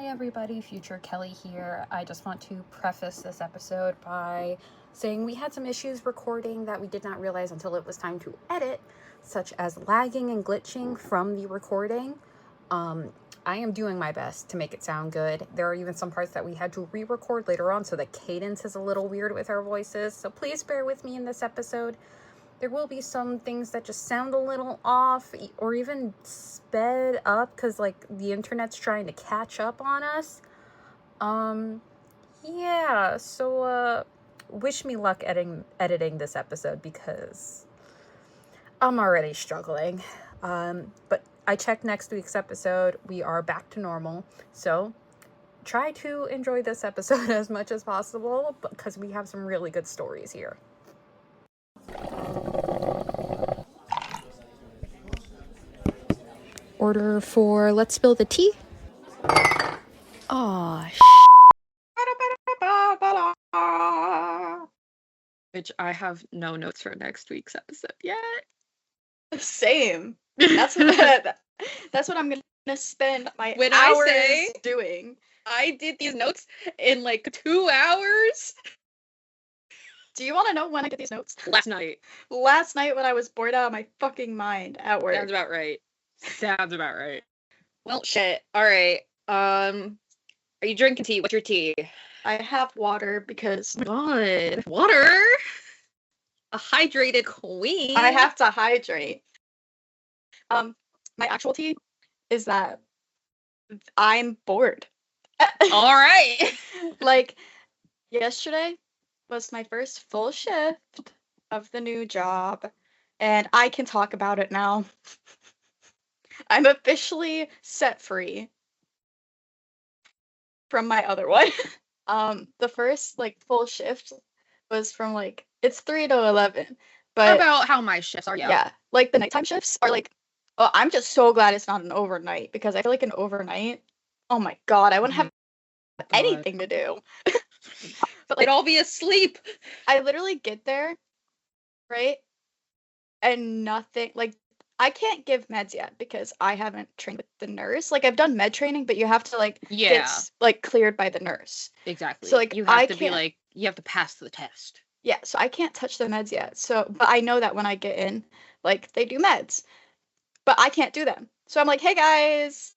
everybody, Future Kelly here. I just want to preface this episode by saying we had some issues recording that we did not realize until it was time to edit, such as lagging and glitching from the recording. I am doing my best to make it sound good. There are even some parts that we had to re-record later on, so the cadence is a little weird with our voices, so please bear with me in this episode. There will be some things that just sound a little off or even sped up because, like, the internet's trying to catch up on us. So wish me luck editing this episode because I'm already struggling. But I checked next week's episode. We are back to normal. So try to enjoy this episode as much as possible because we have some really good stories here. Order for let's spill the tea. Aw, Which I have no notes for next week's episode yet. Same. That's what I'm gonna spend my hours doing. I did these notes in like 2 hours. Do you want to know when I did these notes? Last night when I was bored out of my fucking mind at work. Sounds about right. Well, shit. All right. Are you drinking tea? What's your tea? I have water because God, water. A hydrated queen. I have to hydrate. My actual tea is that I'm bored. All right. Like, yesterday was my first full shift of the new job, and I can talk about it now. I'm officially set free from my other one. The first full shift was from it's 3 to 11. But about how my shifts are, yeah. Like the nighttime shifts are oh, I'm just so glad it's not an overnight because I feel like an overnight, oh my god, I wouldn't have anything to do. But they'd all be asleep. I literally get there, right? And nothing, I can't give meds yet because I haven't trained with the nurse. I've done med training, but you have to get cleared by the nurse. Exactly. So you have to you have to pass the test. Yeah, so I can't touch the meds yet. So, but I know that when I get in, they do meds, but I can't do them. So I'm like, hey guys,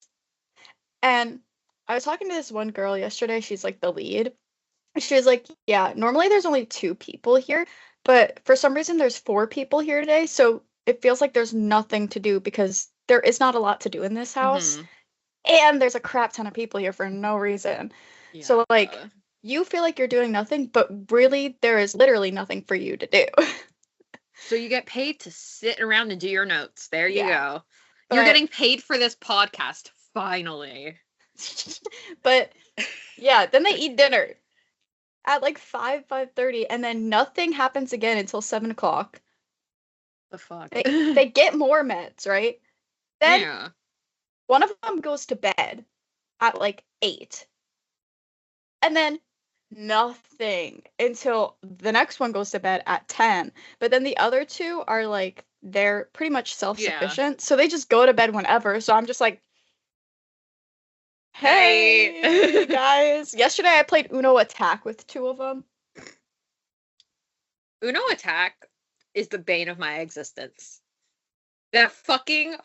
and I was talking to this one girl yesterday. She's the lead. She was like, yeah, normally there's only 2 people here, but for some reason there's 4 people here today. So it feels like there's nothing to do because there is not a lot to do in this house. Mm-hmm. And there's a crap ton of people here for no reason. Yeah. So you feel like you're doing nothing, but really there is literally nothing for you to do. So you get paid to sit around and do your notes. There you go. But you're getting paid for this podcast, finally. But yeah, then they eat dinner at 5:30, and then nothing happens again until 7 o'clock. The fuck? They get more meds, right? Then one of them goes to bed at 8. And then nothing until the next one goes to bed at 10. But then the other 2 are they're pretty much self-sufficient. Yeah. So they just go to bed whenever. So I'm just hey guys. Yesterday I played Uno Attack with 2 of them. Uno Attack is the bane of my existence. That fucking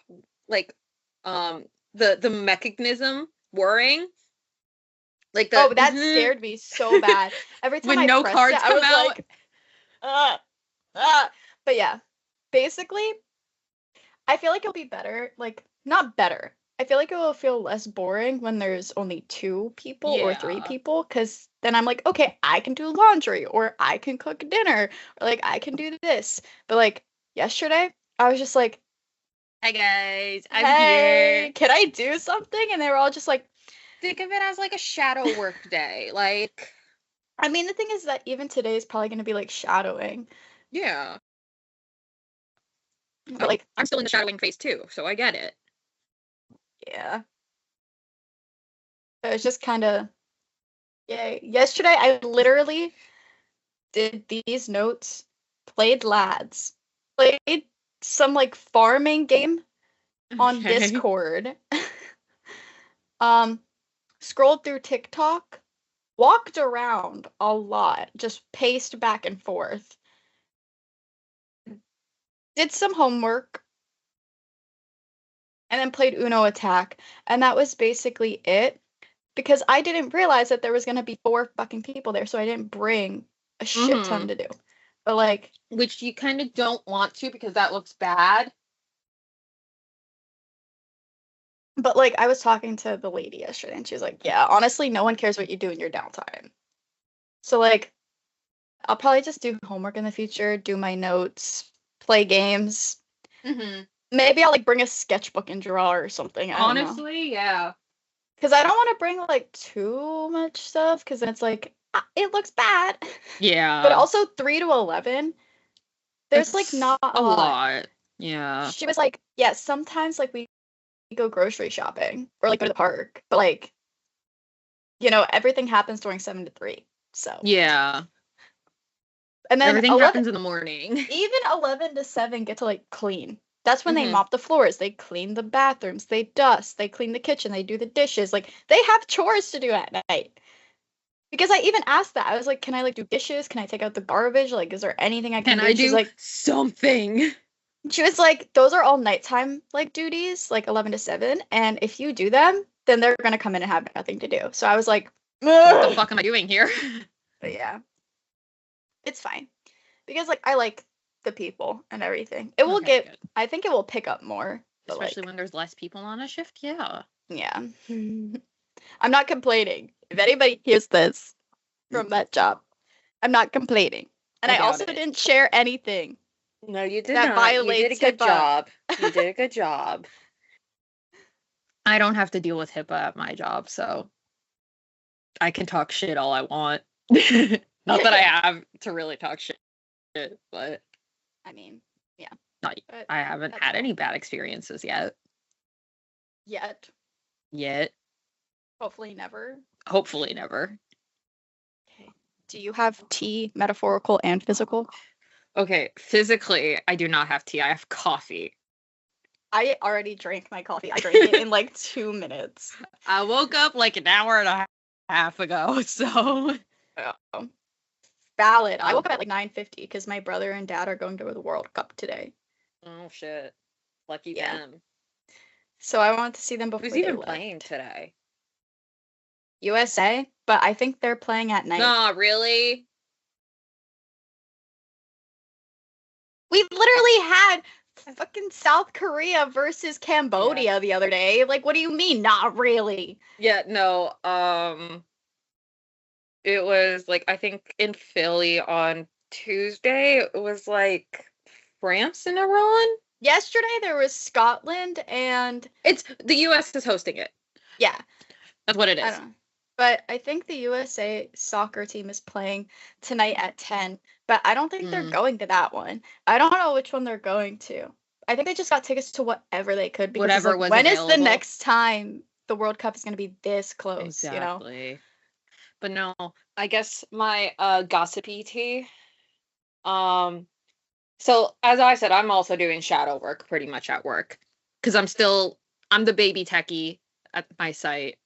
the mechanism whirring. That scared me so bad. Every time I pressed cards it, I was out. But yeah, basically, I feel like it'll be better. Not better. I feel like it will feel less boring when there's only 2 people or 3 people, because then I'm okay, I can do laundry, or I can cook dinner, or I can do this. But yesterday, I was just hey guys, I'm here. Can I do something? And they were all just think of it as a shadow work day. I mean, the thing is that even today is probably going to be shadowing. Yeah. But I'm still in the shadowing phase too, so I get it. Yeah. So it's just kind of, yeah. Yesterday, I literally did these notes, played lads, played some farming game on Discord. scrolled through TikTok, walked around a lot, just paced back and forth, did some homework, and then played Uno Attack. And that was basically it. Because I didn't realize that there was going to be 4 fucking people there, so I didn't bring a shit ton to do. But, like... Which you kind of don't want to, because that looks bad. But, like, I was talking to the lady yesterday, and she was like, yeah, honestly, no one cares what you do in your downtime. So, like, I'll probably just do homework in the future, do my notes, play games. Mm-hmm. Maybe I'll, like, bring a sketchbook and draw or something. Honestly, yeah. Because I don't want to bring, like, too much stuff, because then it's like, it looks bad. Yeah. But also 3 to 11, there's, like, not a lot. Yeah. She was like, yeah, sometimes, like, we go grocery shopping or, like, go to the park. But, like, you know, everything happens during 7 to 3. So. Yeah. And then everything happens in the morning. Even 11 to 7 get to, like, clean. That's when they mop the floors. They clean the bathrooms. They dust. They clean the kitchen. They do the dishes. Like, they have chores to do at night. Because I even asked that. I was like, can I, like, do dishes? Can I take out the garbage? Like, is there anything I can do? Can I do She's like, something? She was like, those are all nighttime, like, duties, like 11 to 7. And if you do them, then they're going to come in and have nothing to do. So I was like, what the fuck am I doing here? But yeah. It's fine. Because, like, I like the people and everything. It will Okay, good. I think it will pick up more. Especially when there's less people on a shift, yeah. Yeah. I'm not complaining. If anybody hears this from that job, I'm not complaining. And I also didn't share anything. No, you did that not. Violates you did a good HIPAA. job. You did a good job. I don't have to deal with HIPAA at my job, so I can talk shit all I want. Not that I have to really talk shit, but I mean, yeah. I haven't had any bad experiences yet. Yet. Hopefully never. Hopefully never. Okay. Do you have tea, metaphorical and physical? Okay, physically, I do not have tea. I have coffee. I already drank my coffee. I drank it in like 2 minutes. I woke up like an hour and a half ago, so... Oh. Valid. I woke up at like 9:50 because my brother and dad are going to the World Cup today. Oh, shit. Lucky them. So I wanted to see them before Who's they even left. playing today? USA, but I think they're playing at night. No, really? We literally had fucking South Korea versus Cambodia the other day. Like, what do you mean, not really? Yeah, no, it was, like, I think in Philly on Tuesday, it was, like, France and Iran? Yesterday, there was Scotland and... The US is hosting it. Yeah. That's what it is. I don't know. But I think the USA soccer team is playing tonight at 10. But I don't think they're going to that one. I don't know which one they're going to. I think they just got tickets to whatever they could. Because whatever was when available. Is the next time the World Cup is going to be this close? Exactly. You know? But no, I guess my gossipy tea. So as I said, I'm also doing shadow work pretty much at work. Because I'm the baby techie at my site.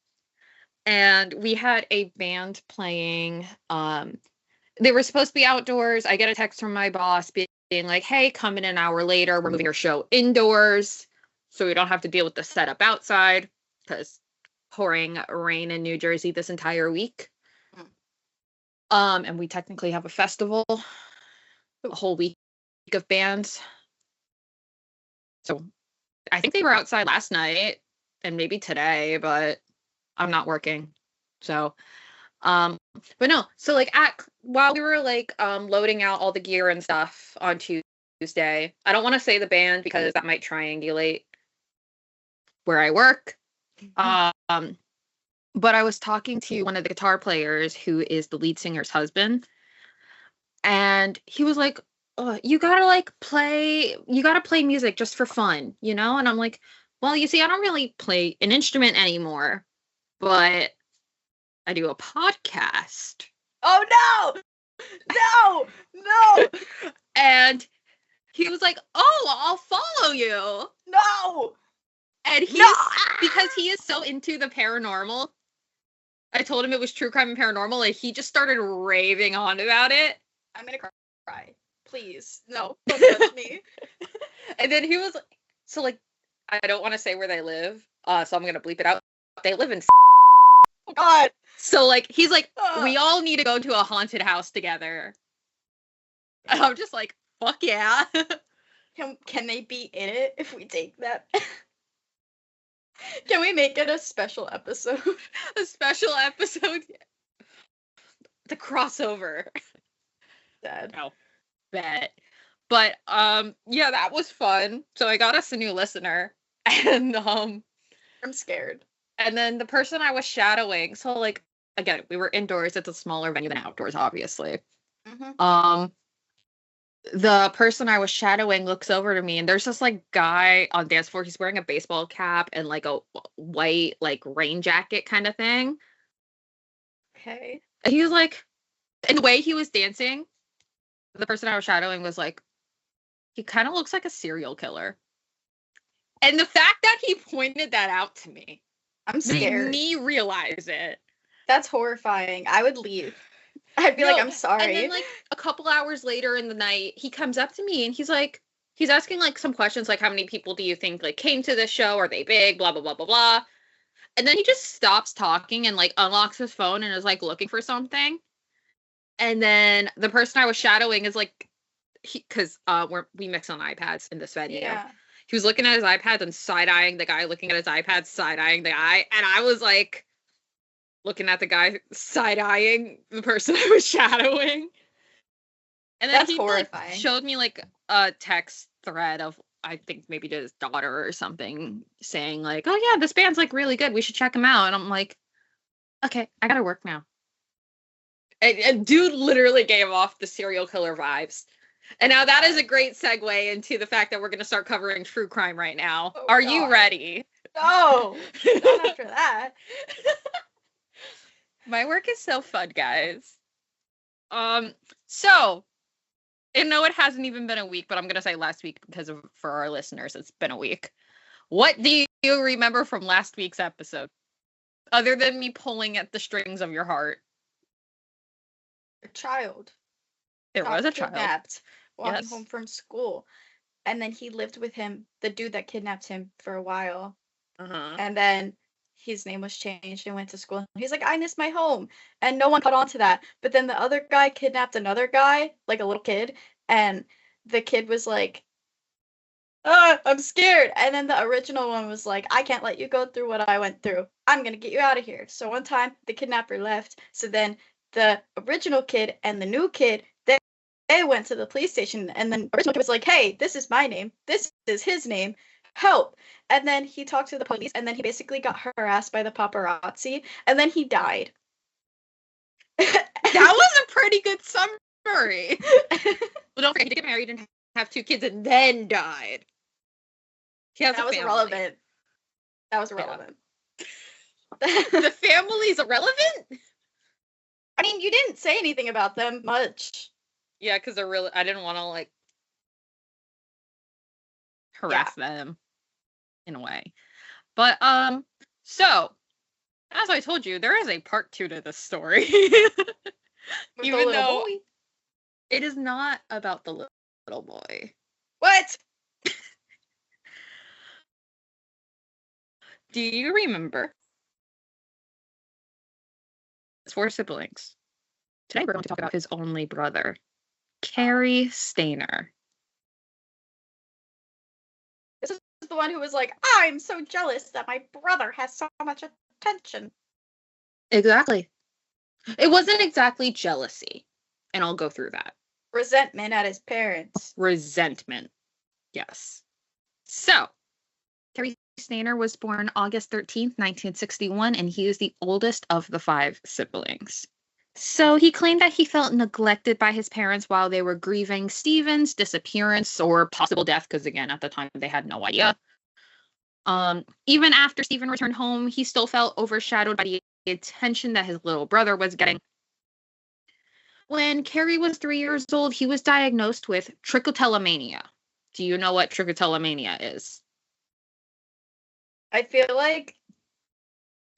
And we had a band playing. They were supposed to be outdoors. I get a text from my boss being like, hey, come in an hour later. We're moving your show indoors so we don't have to deal with the setup outside because pouring rain in New Jersey this entire week. And we technically have a festival, a whole week of bands. So I think they were outside last night and maybe today, but I'm not working. So, but no, so like while we were like loading out all the gear and stuff on Tuesday, I don't want to say the band because that might triangulate where I work. But I was talking to one of the guitar players who is the lead singer's husband, and he was like, oh, you gotta play music just for fun, you know? And I'm like, well, you see, I don't really play an instrument anymore, but I do a podcast. Oh, no! And he was like, oh, I'll follow you. No! And because he is so into the paranormal, I told him it was true crime and paranormal, and he just started raving on about it. I'm gonna cry. Please. No, don't touch me. And then he was so like, I don't want to say where they live, so I'm gonna bleep it out. They live in Oh God. So like he's like, we all need to go to a haunted house together. And I'm just like, fuck yeah. Can they be in it if we take that? Can we make it a special episode? A special episode. The crossover. Dad. No. Bet. But yeah, that was fun. So I got us a new listener. And I'm scared. And then the person I was shadowing, so like again, we were indoors, it's a smaller venue than outdoors, obviously. Mm-hmm. The person I was shadowing looks over to me, and there's this like guy on dance floor. He's wearing a baseball cap and like a white like rain jacket kind of thing. Okay. And he was like, and the way he was dancing, the person I was shadowing was like, he kind of looks like a serial killer. And the fact that he pointed that out to me, I'm scared. made me realize it. That's horrifying. I would leave. I'd be like, I'm sorry. And then like a couple hours later in the night, he comes up to me and he's like, he's asking like some questions like, how many people do you think like came to this show? Are they big? Blah, blah, blah, blah, blah. And then he just stops talking and like unlocks his phone and is like looking for something. And then the person I was shadowing is like, because we mix on iPads in this venue. Yeah. He was looking at his iPad and side-eyeing the guy looking at his iPad, side-eyeing the guy. And I was like, looking at the guy side-eyeing the person I was shadowing. And then That's he horrifying. Like, showed me like a text thread of, I think maybe to his daughter or something, saying like, oh yeah, this band's like really good. We should check him out. And I'm like, okay, I gotta work now. And dude literally gave off the serial killer vibes. And now that is a great segue into the fact that we're going to start covering true crime right now. Oh, Are God. you ready? No, not after that. My work is so fun, guys. So, I know it hasn't even been a week, but I'm going to say last week because for our listeners, it's been a week. What do you remember from last week's episode? Other than me pulling at the strings of your heart. A child. There was a child. Kidnapped, walking Yes. home from school. And then he lived with him, the dude that kidnapped him, for a while. Uh-huh. And then his name was changed and went to school. He's like, I miss my home. And no one caught on to that. But then the other guy kidnapped another guy, like a little kid. And the kid was like, I'm scared. And then the original one was like, I can't let you go through what I went through. I'm going to get you out of here. So one time the kidnapper left. So then the original kid and the new kid, they went to the police station. And then the original kid was like, hey, this is my name. This is his name. Help. And then he talked to the police. And then he basically got harassed by the paparazzi. And then he died. That was a pretty good summary. Well, don't forget, he did get married and have 2 kids and then died. He has That a was family. irrelevant. That was irrelevant. The family's irrelevant? I mean, you didn't say anything about them much. Yeah, because they're really, I didn't want to like harass them in a way. But so as I told you, there is a part 2 to this story. With Even the little though boy. it is not about the little boy. What? Do you remember? His 4 siblings. Today we're going to talk about his only brother, Cary Stayner. This is the one who was like, I'm so jealous that my brother has so much attention. Exactly. It wasn't exactly jealousy, and I'll go through that. Resentment at his parents. Resentment. Yes. So, Cary Stayner was born August 13th, 1961, and he is the oldest of the 5 siblings. So he claimed that he felt neglected by his parents while they were grieving Stephen's disappearance or possible death, because again, at the time, they had no idea. Even after Stephen returned home, he still felt overshadowed by the attention that his little brother was getting. When Cary was 3 years old, he was diagnosed with trichotillomania. Do you know what trichotillomania is? I feel like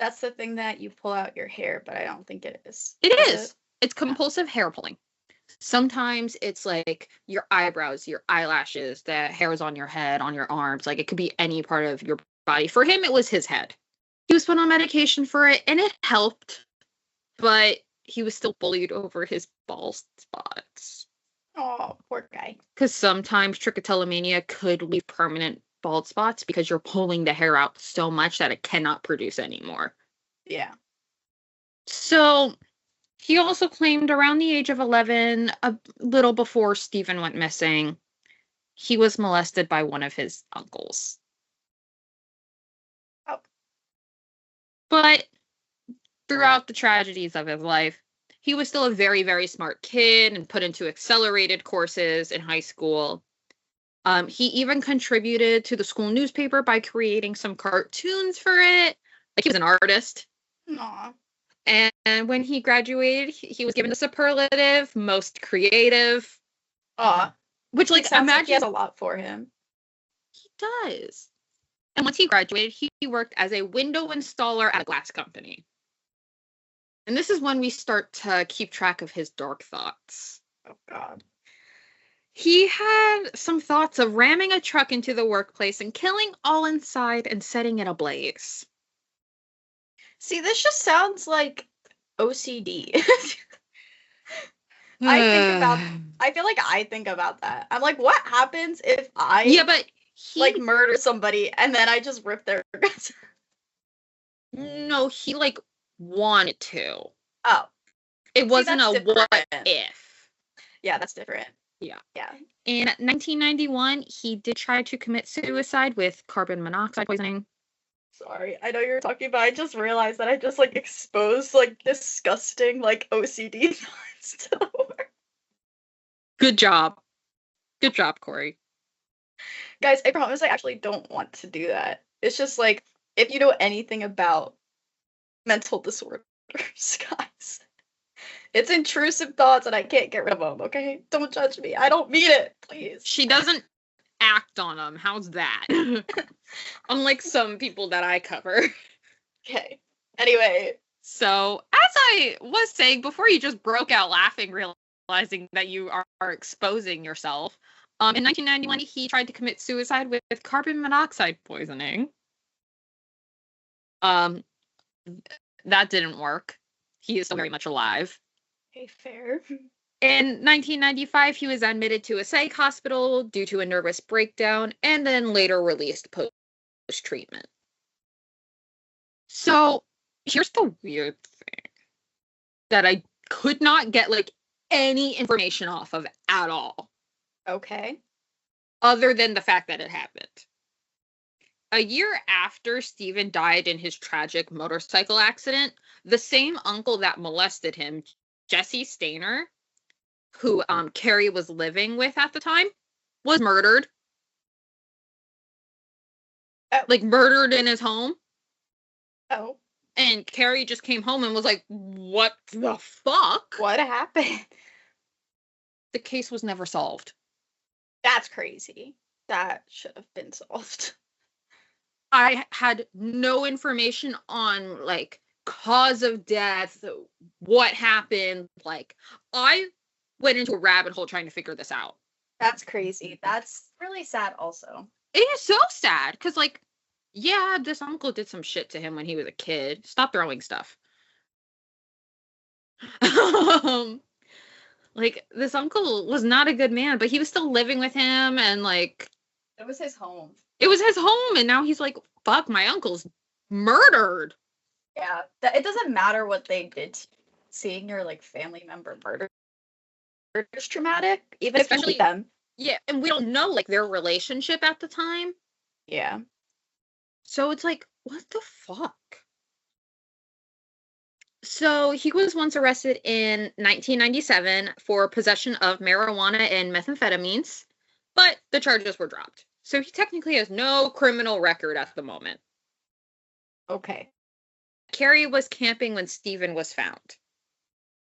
That's the thing that you pull out your hair, but I don't think it is. It Is is. It's compulsive hair pulling. Sometimes it's like your eyebrows, your eyelashes, the hairs on your head, on your arms. Like it could be any part of your body. For him, it was his head. He was put on medication for it, and it helped, but he was still bullied over his bald spots. Oh, poor guy. Because sometimes trichotillomania could leave permanent bald spots because you're pulling the hair out so much that it cannot produce anymore. Yeah. So he also claimed around the age of 11, a little before Stephen went missing, he was molested by one of his uncles. Oh. But throughout the tragedies of his life, he was still a very, very smart kid and put into accelerated courses in high school. He even contributed to the school newspaper by creating some cartoons for it. Like he was an artist. Aw. And when he graduated, he was given the superlative most creative. Aw. Which, like, Sounds imagine like he has a lot for him. He does. And once he graduated, he worked as a window installer at a glass company. And this is when we start to keep track of his dark thoughts. Oh, God. He had some thoughts of ramming a truck into the workplace and killing all inside and setting it ablaze. See, this just sounds like OCD. I feel like I think about that. I'm like, what happens if I Yeah, but like murder somebody and then I just rip their guts? No, he like wanted to. Oh. It wasn't that's a different. what if. Yeah, that's different. Yeah. Yeah. In 1991, he did try to commit suicide with carbon monoxide poisoning. Sorry, I know you were talking about. I just realized that I just like exposed like disgusting like OCD thoughts to the world. Good job. Good job, Corey. Guys, I promise I actually don't want to do that. It's just like if you know anything about mental disorders, guys, it's intrusive thoughts and I can't get rid of them. Okay, don't judge me. I don't mean it, please. She doesn't act on them. How's that? Unlike some people that I cover. Okay. Anyway. So, as I was saying before, you just broke out laughing, realizing that you are exposing yourself. In 1991, he tried to commit suicide with carbon monoxide poisoning. That didn't work. He is still very much alive. Okay, fair. In 1995, he was admitted to a psych hospital due to a nervous breakdown and then later released post-treatment. So, here's the weird thing that I could not get, like, any information off of at all. Okay. Other than the fact that it happened. A year after Stephen died in his tragic motorcycle accident, the same uncle that molested him, Cary Stayner, who Cary was living with at the time, was murdered. Oh. Like, murdered in his home. Oh. And Cary just came home and was like, what the fuck? What happened? The case was never solved. That's crazy. That should have been solved. I had no information on, like, cause of death, what happened. Like, I went into a rabbit hole trying to figure this out. That's crazy. That's really sad also. It is so sad, because, like, yeah, this uncle did some shit to him when he was a kid. Stop throwing stuff. Like, this uncle was not a good man, but he was still living with him, and, like... It was his home. It was his home, and now he's like, fuck, my uncle's murdered. Yeah, it doesn't matter what they did. Seeing your, like, family member murdered is traumatic, even Especially if you hate them. Yeah, and we don't know, like, their relationship at the time. Yeah. So it's like, what the fuck? So he was once arrested in 1997 for possession of marijuana and methamphetamines, but the charges were dropped. So he technically has no criminal record at the moment. Okay. Cary was camping when Stephen was found.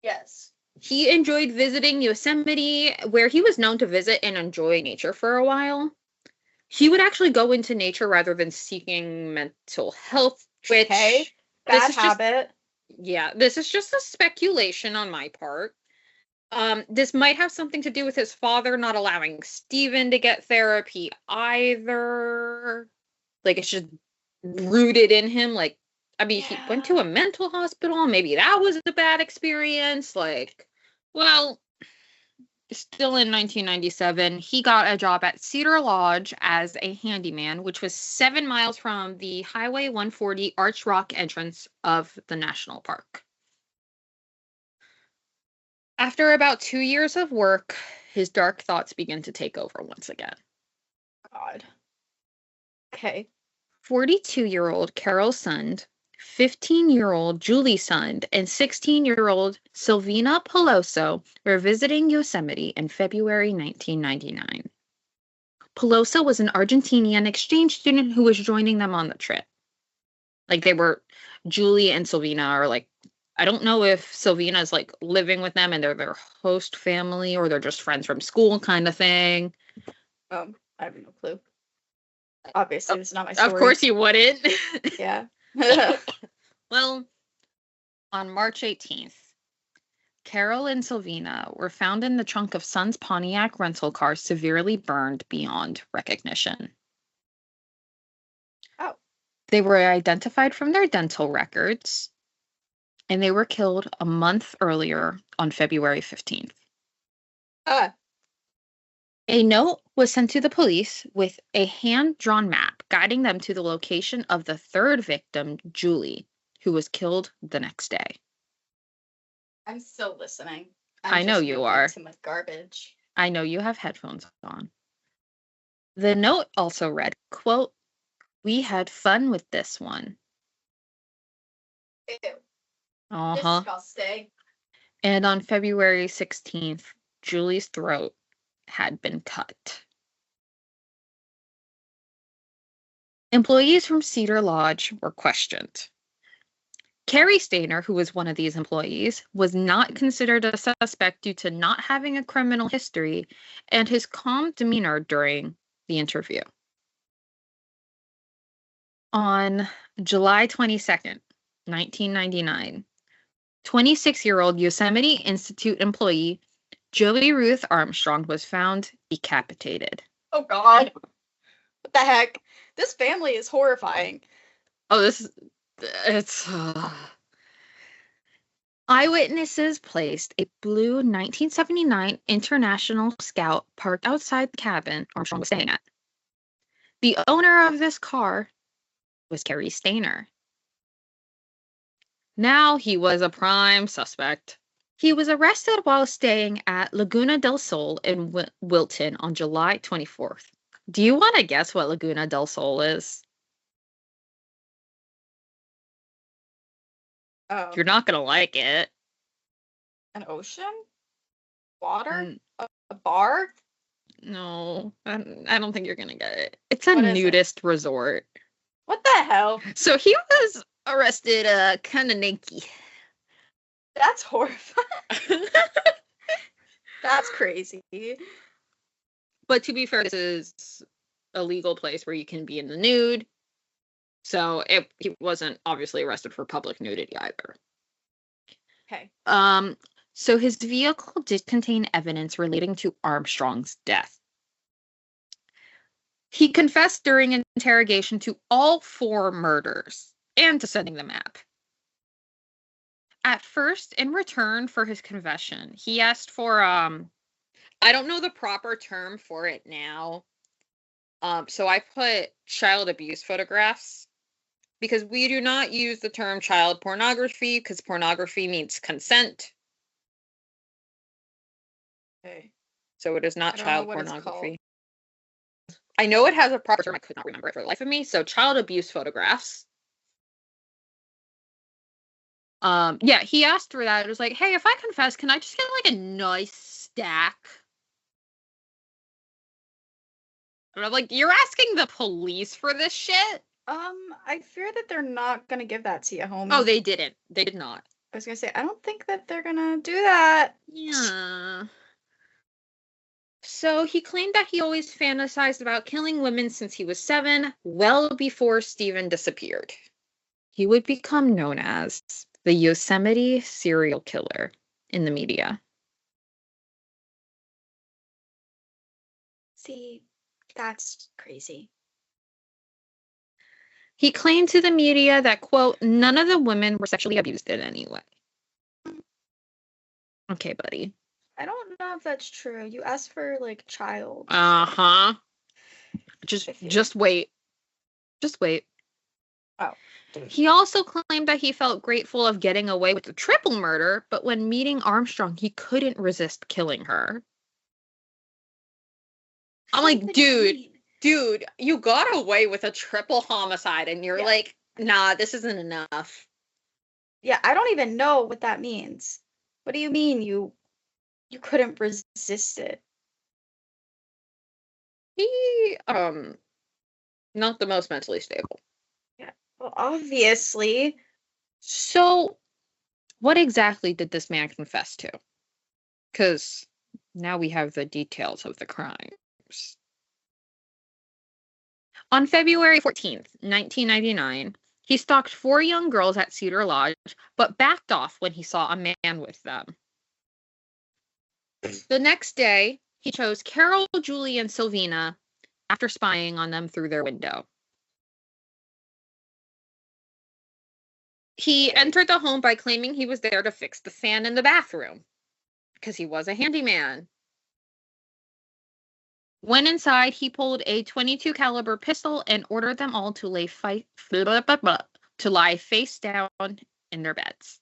Yes. He enjoyed visiting Yosemite, where he was known to visit and enjoy nature for a while. He would actually go into nature rather than seeking mental health, which Bad habit. This is just a speculation on my part. This might have something to do with his father not allowing Steven to get therapy either. Like, it's just rooted in him. Like, I mean, he went to a mental hospital. Maybe that was a bad experience. Like, well, still in 1997, he got a job at Cedar Lodge as a handyman, which was 7 miles from the Highway 140 Arch Rock entrance of the national park. After about 2 years of work, his dark thoughts begin to take over once again. God. Okay. 42-year-old Carol Sund, 15-year-old Julie Sund, and 16-year-old Silvina Peloso were visiting Yosemite in February 1999. Peloso was an Argentinian exchange student who was joining them on the trip. Like, they were, Julie and Silvina are like, I don't know if Silvina's like living with them and they're their host family or they're just friends from school kind of thing. I have no clue. Obviously, this is not my story. Of course you wouldn't. Yeah. Well, on March 18th, Carol and Silvina were found in the trunk of Sund's Pontiac rental car, severely burned beyond recognition. Oh. They were identified from their dental records, and they were killed a month earlier on February 15th. A note was sent to the police with a hand-drawn map guiding them to the location of the third victim, Julie, who was killed the next day. I'm still listening. I know you are. To my garbage. I know you have headphones on. The note also read, quote, "We had fun with this one." Ew. Uh-huh. Disgusting. And on February 16th, Julie's throat had been cut. Employees from Cedar Lodge were questioned. Cary Stayner, who was one of these employees, was not considered a suspect due to not having a criminal history and his calm demeanor during the interview. On July 22nd, 1999, 26-year-old Yosemite Institute employee Joey Ruth Armstrong was found decapitated. Oh, God. What the heck? This family is horrifying. Oh, it's... Eyewitnesses placed a blue 1979 International Scout parked outside the cabin Armstrong was staying at. The owner of this car was Cary Stayner. Now he was a prime suspect. He was arrested while staying at Laguna del Sol in Wilton on July 24th. Do you want to guess what Laguna del Sol is? Oh. You're not going to like it. An ocean? Water? A bar? No, I don't think you're going to get it. It's a What is nudist resort. What the hell? So he was arrested kind of naked. That's horrifying. That's crazy. But to be fair, this is a legal place where you can be in the nude. So he wasn't obviously arrested for public nudity either. Okay. So his vehicle did contain evidence relating to Armstrong's death. He confessed during interrogation to all 4 murders and to sending the map. At first, in return for his confession, he asked for, I don't know the proper term for it now. So I put child abuse photographs because we do not use the term child pornography because pornography means consent. Okay. So it is not child pornography. I know it has a proper term. I could not remember it for the life of me. So child abuse photographs. Yeah, he asked for that. It was like, hey, if I confess, can I just get like a nice stack? And I'm like, you're asking the police for this shit? I fear that they're not gonna give that to you, homie. Oh, they didn't. They did not. I was gonna say, I don't think that they're gonna do that. Yeah. So he claimed that he always fantasized about killing women since he was 7, well before Steven disappeared. he would become known as the Yosemite serial killer in the media. See, that's crazy. He claimed to the media that, quote, none of the women were sexually abused in any way. Okay, buddy. I don't know if that's true. You asked for like child. Uh-huh. Just wait. Just wait. Oh. He also claimed that he felt grateful of getting away with the triple murder, but when meeting Armstrong, he couldn't resist killing her. I'm like, dude, you got away with a triple homicide, and you're like, nah, this isn't enough. Yeah, I don't even know what that means. What do you mean you couldn't resist it? He, not the most mentally stable. Yeah, well, obviously. So, what exactly did this man confess to? Because now we have the details of the crimes. On February 14th, 1999, he stalked 4 young girls at Cedar Lodge, but backed off when he saw a man with them. The next day, he chose Carol, Julie, and Sylvina after spying on them through their window. He entered the home by claiming he was there to fix the fan in the bathroom, because he was a handyman. When inside, he pulled a .22 caliber pistol and ordered them all to lie face down in their beds.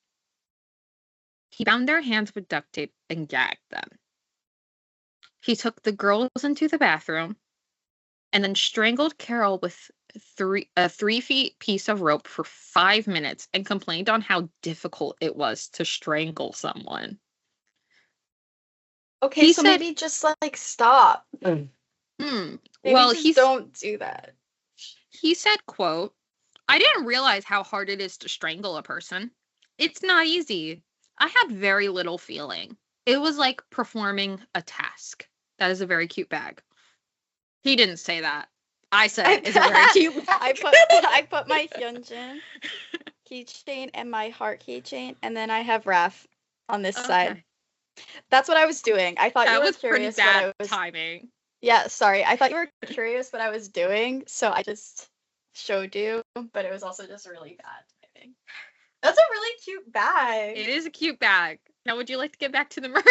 He bound their hands with duct tape and gagged them. He took the girls into the bathroom and then strangled Carol with a 3-foot piece of rope for 5 minutes and complained on how difficult it was to strangle someone. Okay, so maybe just like stop. Well, don't do that. He said, quote, I didn't realize how hard it is to strangle a person. It's not easy. I had very little feeling. It was like performing a task. That is a very cute bag. He didn't say that. I said it's a very cute bag. I put my Hyunjin keychain and my heart keychain, and then I have Raph on this side. That's what I was doing. I thought you were curious what I was timing. Yeah, sorry. I thought you were curious what I was doing, so I just showed you, but it was also just really bad timing. That's a really cute bag. It is a cute bag. Now, would you like to get back to the murder?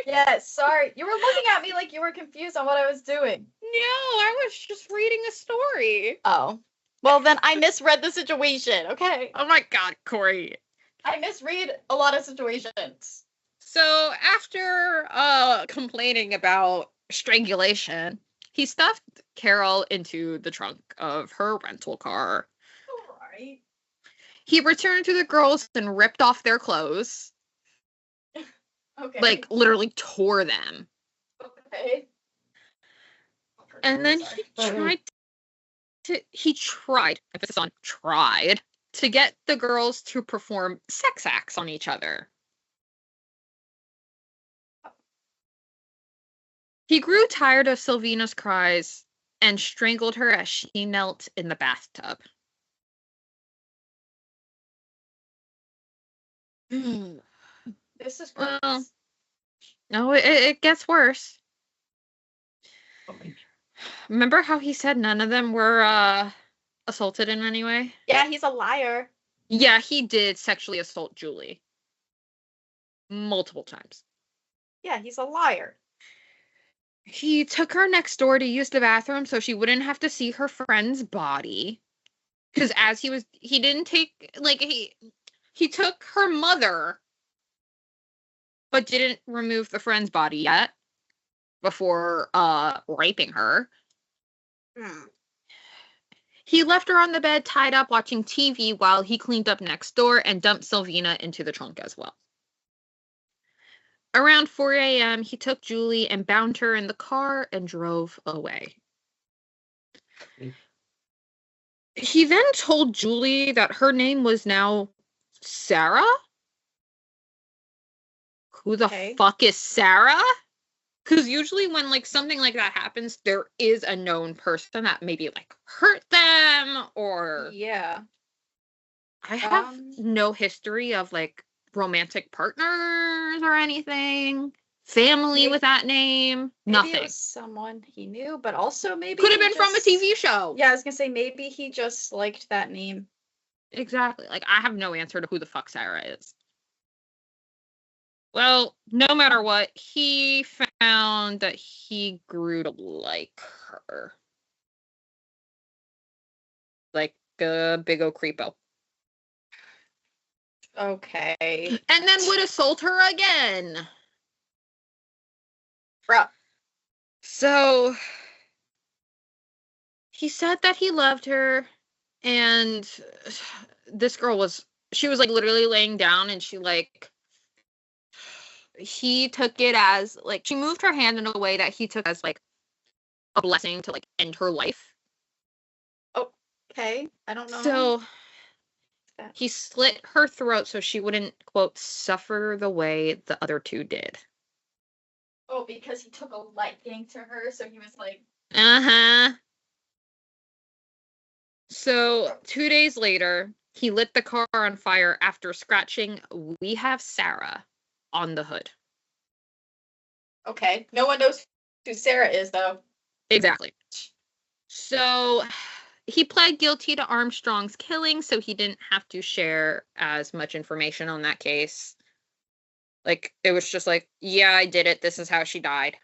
Yeah, sorry. You were looking at me like you were confused on what I was doing. No, I was just reading a story. Oh. Well, then I misread the situation, okay? Oh my god, Corey. I misread a lot of situations. So, after complaining about strangulation, he stuffed Carol into the trunk of her rental car. Alright. He returned to the girls and ripped off their clothes. Okay. Like, literally tore them. Okay. And then he tried, emphasis on tried, to get the girls to perform sex acts on each other. He grew tired of Sylvina's cries and strangled her as she knelt in the bathtub. This is gross. Well, no, it gets worse. Remember how he said none of them were assaulted in any way? Yeah, he's a liar. Yeah, he did sexually assault Julie. Multiple times. Yeah, he's a liar. He took her next door to use the bathroom so she wouldn't have to see her friend's body. Because he didn't take, like, he took her mother, but didn't remove the friend's body yet before raping her. He left her on the bed tied up watching TV while he cleaned up next door and dumped Sylvina into the trunk as well. Around 4 a.m., he took Julie and bound her in the car and drove away. He then told Julie that her name was now Sarah? Who the fuck is Sarah? Because usually when, like, something like that happens, there is a known person that maybe, like, hurt them or... Yeah. I have Um, no history of like romantic partners or anything. Family Maybe- with that name. maybe it Nothing. was someone he knew, but also maybe Could have he been from a just- TV show. Yeah, I was gonna say maybe he just liked that name. Exactly. Like, I have no answer to who the fuck Sarah is. Well, no matter what, he found that he grew to like her. Like a big old creepo. Okay. And then would assault her again. Bro. So he said that he loved her, and this girl she was like literally laying down, and he took it as like, she moved her hand in a way that he took as like a blessing to like end her life. Okay. I don't know. So that. he slit her throat so she wouldn't, quote, suffer the way the other two did. Oh, because he took a liking to her, so he was like, Uh-huh. So 2 days later, he lit the car on fire after scratching "We Have Sarah" on the hood. okay. No one knows who Sarah is, though. Exactly. So he pled guilty to Armstrong's killing, so he didn't have to share as much information on that case. Like, it was just like, yeah, I did it. This is how she died.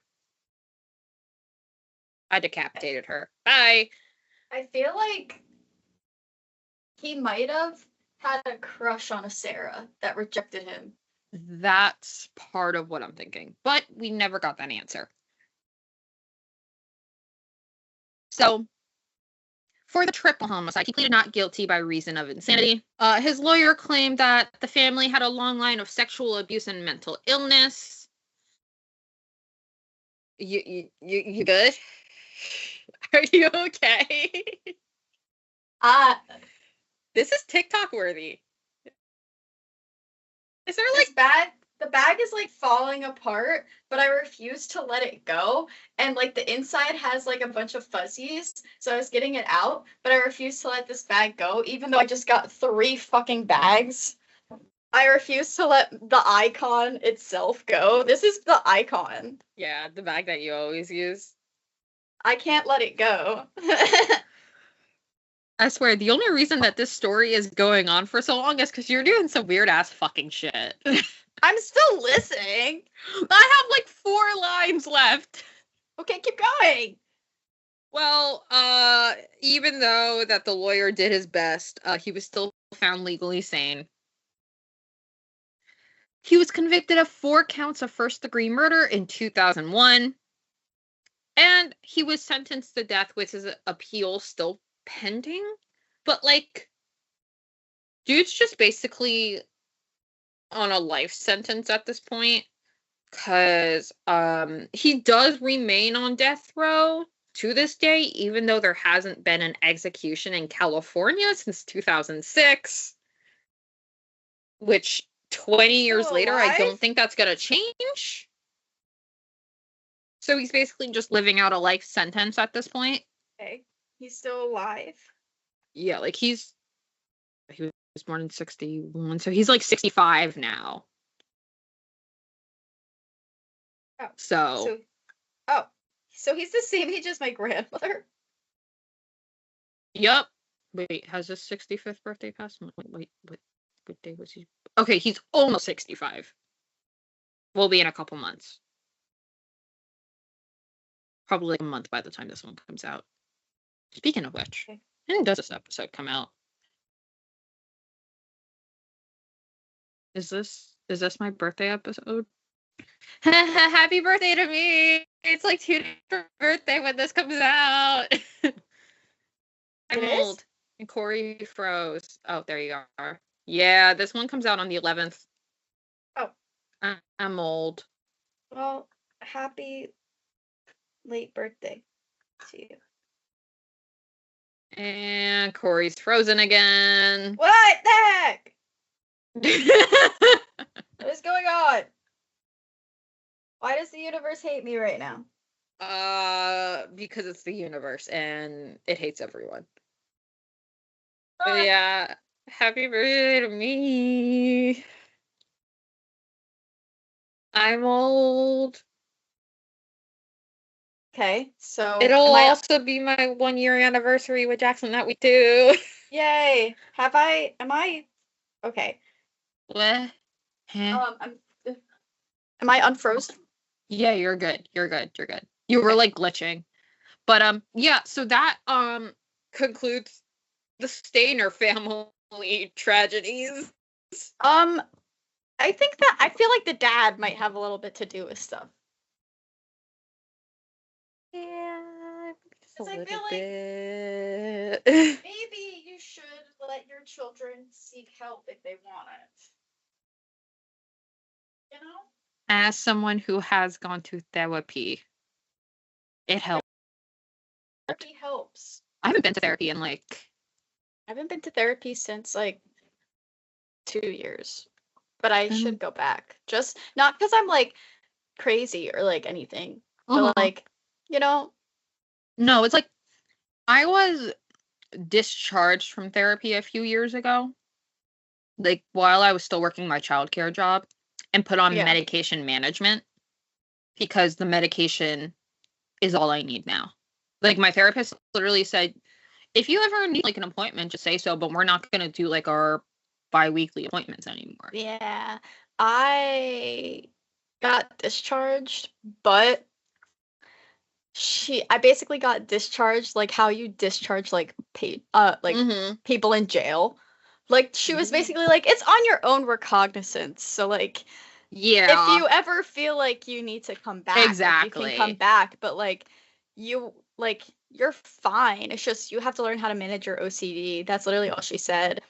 I decapitated her. Bye. I feel like he might have had a crush on a Sarah that rejected him. That's part of what I'm thinking. But we never got that answer. So, for the triple homicide, he pleaded not guilty by reason of insanity. His lawyer claimed that the family had a long line of sexual abuse and mental illness. You good? Are you okay? This is TikTok worthy. Is there like The bag is like falling apart, but I refuse to let it go. And like the inside has like a bunch of fuzzies, so I was getting it out, but I refuse to let this bag go, even though I just got 3 fucking bags. I refuse to let the icon itself go. This is the icon. Yeah, the bag that you always use. I can't let it go. I swear, the only reason that this story is going on for so long is because you're doing some weird ass fucking shit. I'm still listening. I have like 4 lines left. Okay, keep going. Well, even though that the lawyer did his best, he was still found legally sane. He was convicted of 4 counts of first-degree murder in 2001, and he was sentenced to death with his appeal still pending. But like, dude's just basically on a life sentence at this point, because he does remain on death row to this day, even though there hasn't been an execution in California since 2006, which 20 years Still later, I alive? don't think that's gonna change. So he's basically just living out a life sentence at this point. Okay, he's still alive. Yeah, like he was born in 61, so he's like 65 now. Oh, So so he's the same age as my grandmother. yep. Wait, has his 65th birthday passed? Wait, what day was he? Okay, he's almost 65. We'll be in a couple months. Probably like a month by the time this one comes out. Speaking of which, Okay. when does this episode come out? Is this my birthday episode? Happy birthday to me! It's like 2 days for birthday when this comes out. I'm It is? old. And Corey froze. Oh, there you are. Yeah, this one comes out on the 11th. Oh. I'm old. Well, happy late birthday to you. And Corey's frozen again. What the heck? What is going on? Why does the universe hate me right now? Because it's the universe and it hates everyone. Ah. Yeah. Happy birthday to me. I'm old. Okay, so It'll am I? also be my 1 year anniversary with Jackson that week too. Yay! Have I? Am I? Okay. What? Huh? Am I unfrozen? Yeah, you're good. You're good. You're good. You were Okay. like glitching. But yeah, so that concludes the Stayner family tragedies. I think that I feel like the dad might have a little bit to do with stuff. Yeah, just a 'Cause I little feel like bit. maybe you should let your children seek help if they want it. You know? As someone who has gone to therapy, it helped. Therapy helps. I haven't been to therapy in like I haven't been to therapy since like 2 years, but I should go back. Just not because I'm like crazy or like anything, but uh-huh. like, you know, No, it's like I was discharged from therapy a few years ago, like while I was still working my childcare job, and put on yeah. medication management because the medication is all I need now. Like my therapist literally said, if you ever need like an appointment, just say so, but we're not gonna do like our bi-weekly appointments anymore. Yeah. I got discharged, but I basically got discharged like how you discharge like Mm-hmm. people in jail. Like she was basically like, it's on your own recognizance. So like if Yeah, you ever feel like you need to come back, like you can come exactly. back, but you like you're fine. It's just you have to learn how to manage your OCD. That's literally all she said.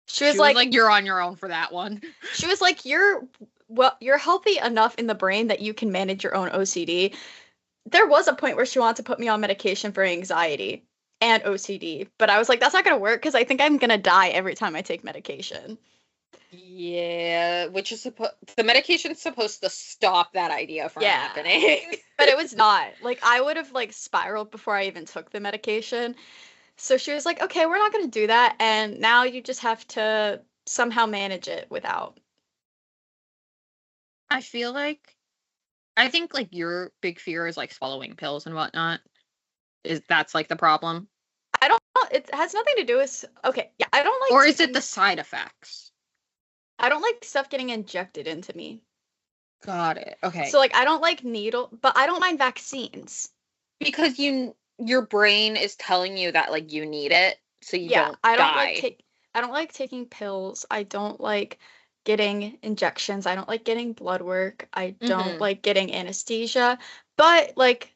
She was She was like like, "You're on your own for that one." she was like you're healthy enough in the brain that you can manage your own OCD. There was a point where she wanted to put me on medication for anxiety and OCD, but I was like, that's not gonna work because I think I'm gonna die every time I take medication. Yeah, which is supposed the medication's supposed to stop that idea from Yeah. happening. But it was not. Like I would have like spiraled before I even took the medication. So she was like, "Okay, we're not going to do that and now you just have to somehow manage it without." I feel like I think like your big fear is like swallowing pills and whatnot. Is that's like the problem? I don't know, it has nothing to do with okay, yeah, Or is it the side effects? I don't like stuff getting injected into me. Got it. Okay. So like I don't like needle, but I don't mind vaccines. Because your brain is telling you that like you need it so you Yeah, don't die. I don't like taking pills. I don't like getting injections. I don't like getting blood work. I don't Mhm. like getting anesthesia. But like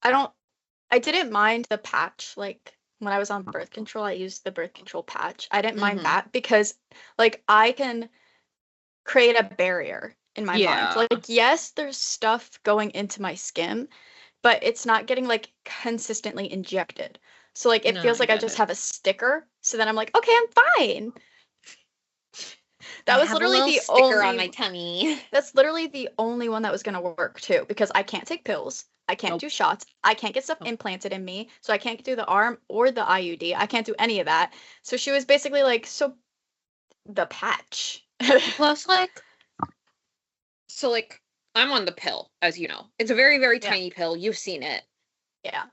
I don't I didn't mind the patch. Like when I was on birth control, I used the birth control patch. I didn't mind Mhm. that because like I can create a barrier in my mind. Yeah. Like yes, there's stuff going into my skin, but it's not getting like consistently injected. So like it No, feels I like I get just it. have a sticker. So then I'm like, okay, I'm fine. I That was have a literally little the sticker on only my tummy. that's literally the only one that was gonna work too, because I can't take pills, I can't Nope. do shots, I can't get stuff Nope. implanted in me, so I can't do the arm or the IUD. I can't do any of that. So she was basically like, so the patch. Plus like so like I'm on the pill, as you know. It's a very, very Yeah. tiny pill. You've seen it. Yeah.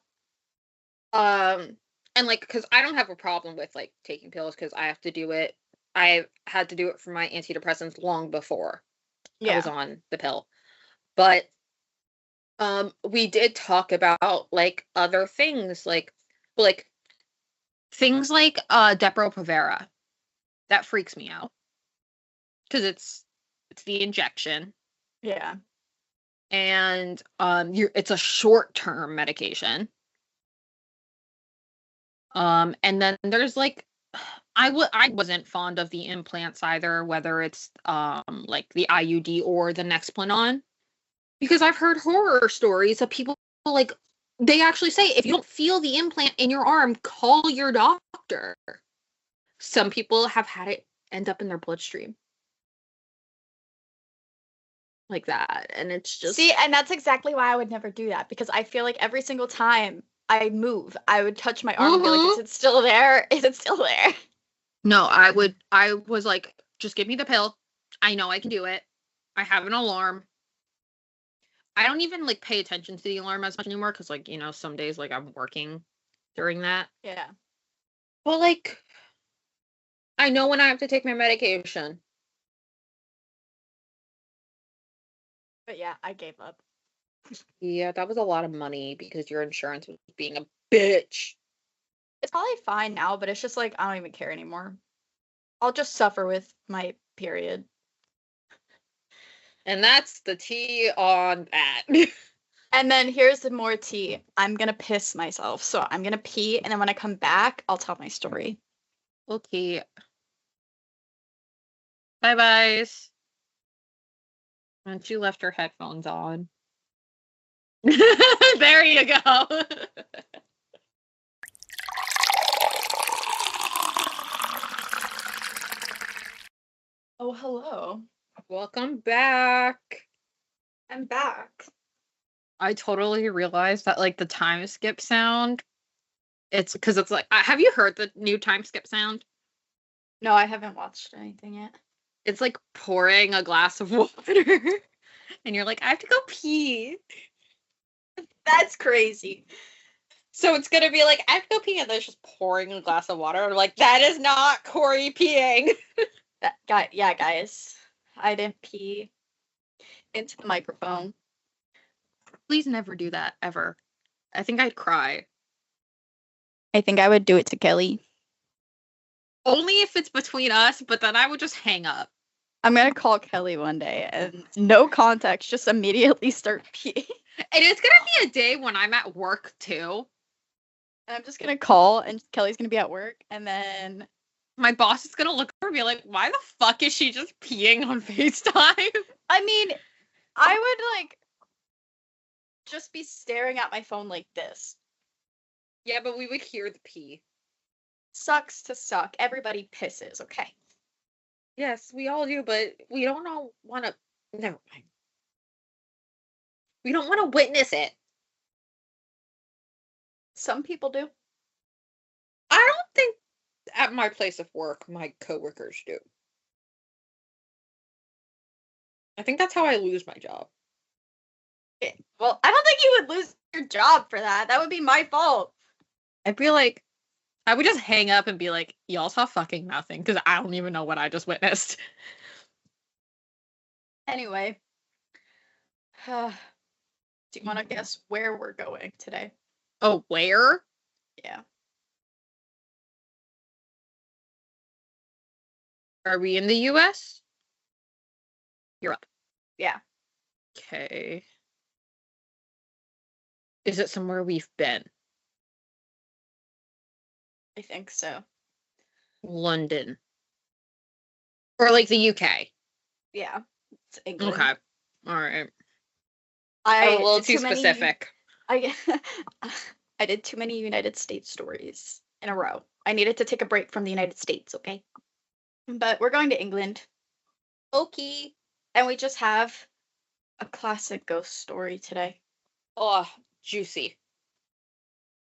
And like because I don't have a problem with like taking pills because I have to do it. I had to do it for my antidepressants long before I was Yeah. on the pill. But we did talk about like other things like things like Depo-Provera. That freaks me out because it's the injection Yeah. and it's a short-term medication. And then there's like I wasn't fond of the implants either, whether it's like the IUD or the Nexplanon, because I've heard horror stories of people like they actually say if you don't feel the implant in your arm, call your doctor. Some people have had it end up in their bloodstream like that, and it's just See, and that's exactly why I would never do that, because I feel like every single time I move, I would touch my arm and be like, is mhm. it still there? Is it still there? No, I was like, just give me the pill. I know I can do it. I have an alarm. I don't even like pay attention to the alarm as much anymore because, like, some days like I'm working during that. Yeah. But like, I know when I have to take my medication. But yeah, I gave up. Yeah, that was a lot of money because your insurance was being a bitch. It's probably fine now, but it's just like I don't even care anymore. I'll just suffer with my period. And that's the tea on that. And then here's the more tea. I'm gonna piss myself. So I'm gonna pee, and then when I come back, I'll tell my story. Okay. Bye byes. And she left her headphones on. There you go. Oh, hello. Welcome back. I'm back. I totally realized that like the time skip sound, it's because it's like, have you heard the new time skip sound? No, I haven't watched anything yet. It's like pouring a glass of water and you're like, I have to go pee. That's crazy. So it's gonna be like, I have to go pee, and then it's just pouring a glass of water. I'm like, that is not Corey peeing. Yeah, guys. I didn't pee into the microphone. Please never do that ever. I think I'd cry. I think I would do it to Kelly. Only if it's between us, but then I would just hang up. I'm gonna call Kelly one day and no context, just immediately start peeing. And it's gonna be a day when I'm at work too. And I'm just gonna call, and Kelly's gonna be at work, and then My boss is gonna look over and be like, why the fuck is she just peeing on FaceTime? I mean, I would like just be staring at my phone like this. Yeah, but we would hear the pee. Sucks to suck. Everybody pisses, okay? Yes, we all do, but we don't all want to. Never mind. We don't want to witness it. Some people do. I don't think at my place of work my coworkers do. I think that's how I lose my job. Well, I don't think you would lose your job for that. That would be my fault. I feel like I would just hang up and be like, y'all saw fucking nothing because I don't even know what I just witnessed. Anyway, do you want to guess where we're going today? Oh, where? Yeah. Are we in the US? Europe. Yeah. Okay. Is it somewhere we've been? I think so. London. Or like the UK? Yeah. It's England. Okay. All right. I A little did too specific. I did too many United States stories in a row. I needed to take a break from the United States, okay? But we're going to England. Okay. And we just have a classic ghost story today. Oh, juicy.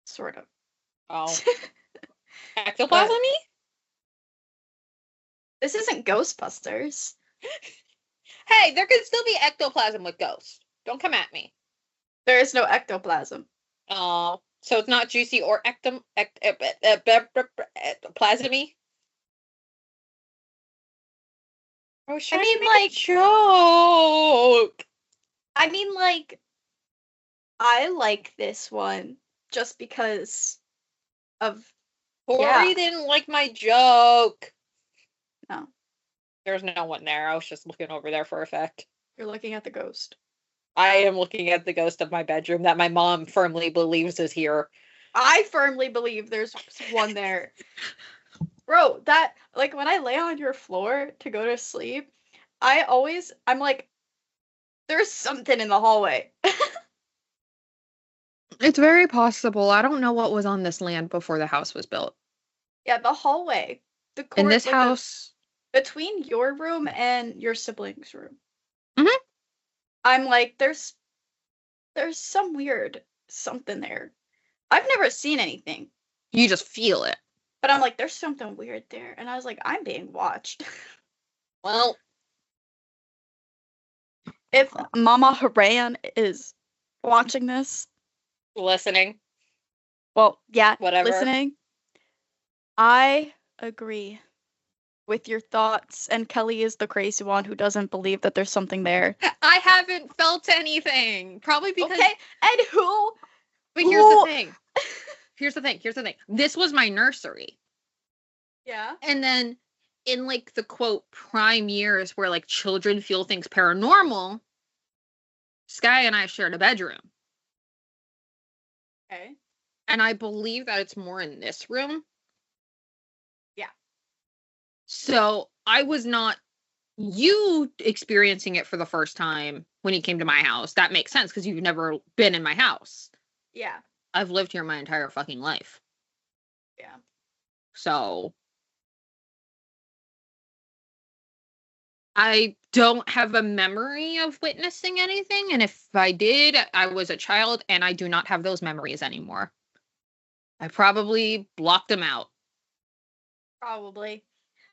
Sort of. Oh. Ectoplasm? This isn't Ghostbusters. Hey, there could still be ectoplasm with ghosts. Don't come at me. There is no ectoplasm. Oh, so it's not juicy or ectoplasmy? I was trying to make a joke. I mean, like, I like this one just because of. Corey didn't like my joke. No. There's no one there. I was just looking over there for effect. You're looking at the ghost. I am looking at the ghost of my bedroom that my mom firmly believes is here. I firmly believe there's one there. Bro, that, like, when I lay on your floor to go to sleep, I'm like, there's something in the hallway. It's very possible. I don't know what was on this land before the house was built. Yeah, the hallway. In this house. Between your room and your siblings' room. Mm-hmm. I'm like, there's some weird something there. I've never seen anything. You just feel it. But I'm like, there's something weird there. And I was like, I'm being watched. Well, If Mama Haran is watching this, listening, well, yeah, whatever. listening, I agree with your thoughts. And Kelly is the crazy one who doesn't believe that there's something there. I haven't felt anything. Probably because. Okay, and who? But here's the thing. Here's the thing. This was my nursery. Yeah. And then in like the quote prime years where like children feel things paranormal, Sky and I shared a bedroom. Okay. And I believe that it's more in this room. Yeah. So I was not you experiencing it for the first time when you came to my house. That makes sense because you've never been in my house. Yeah. I've lived here my entire fucking life. Yeah. So I don't have a memory of witnessing anything. And if I did, I was a child and I do not have those memories anymore. I probably blocked them out. Probably.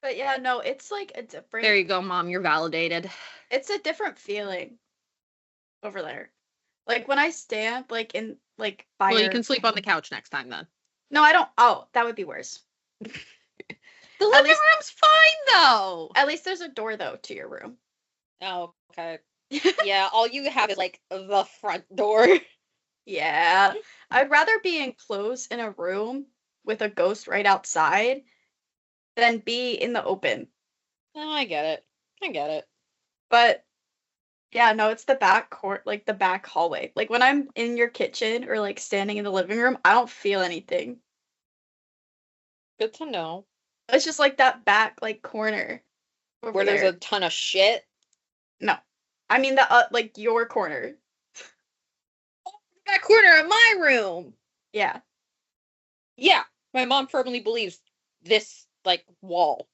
But yeah, no, it's like a different. There you go, Mom. You're validated. It's a different feeling over there. Like when I stand like in like by Well, your... you can sleep on the couch next time then. No, I don't. Oh, that would be worse. The living room's fine though. At least there's a door though to your room. Oh, okay. Yeah, all you have is like the front door. Yeah. I'd rather be enclosed in a room with a ghost right outside than be in the open. Oh, I get it. But yeah, no, it's the back court, like the back hallway. Like when I'm in your kitchen or like standing in the living room, I don't feel anything. Good to know. It's just like that back like corner over Where there's there. a ton of shit. No. I mean the like your corner. That corner of my room. Yeah. Yeah, my mom firmly believes this like wall.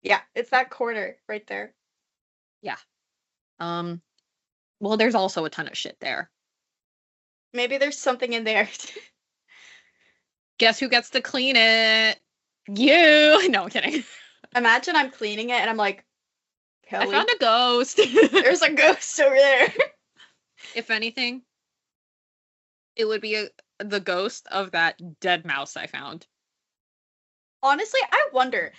Yeah, it's that corner right there. Yeah. Well, there's also a ton of shit there. Maybe there's something in there. Guess who gets to clean it? You. No, I'm kidding. Imagine I'm cleaning it and I'm like, Kelly, I found a ghost. there's a ghost over there. If anything, it would be the ghost of that dead mouse I found. Honestly, I wonder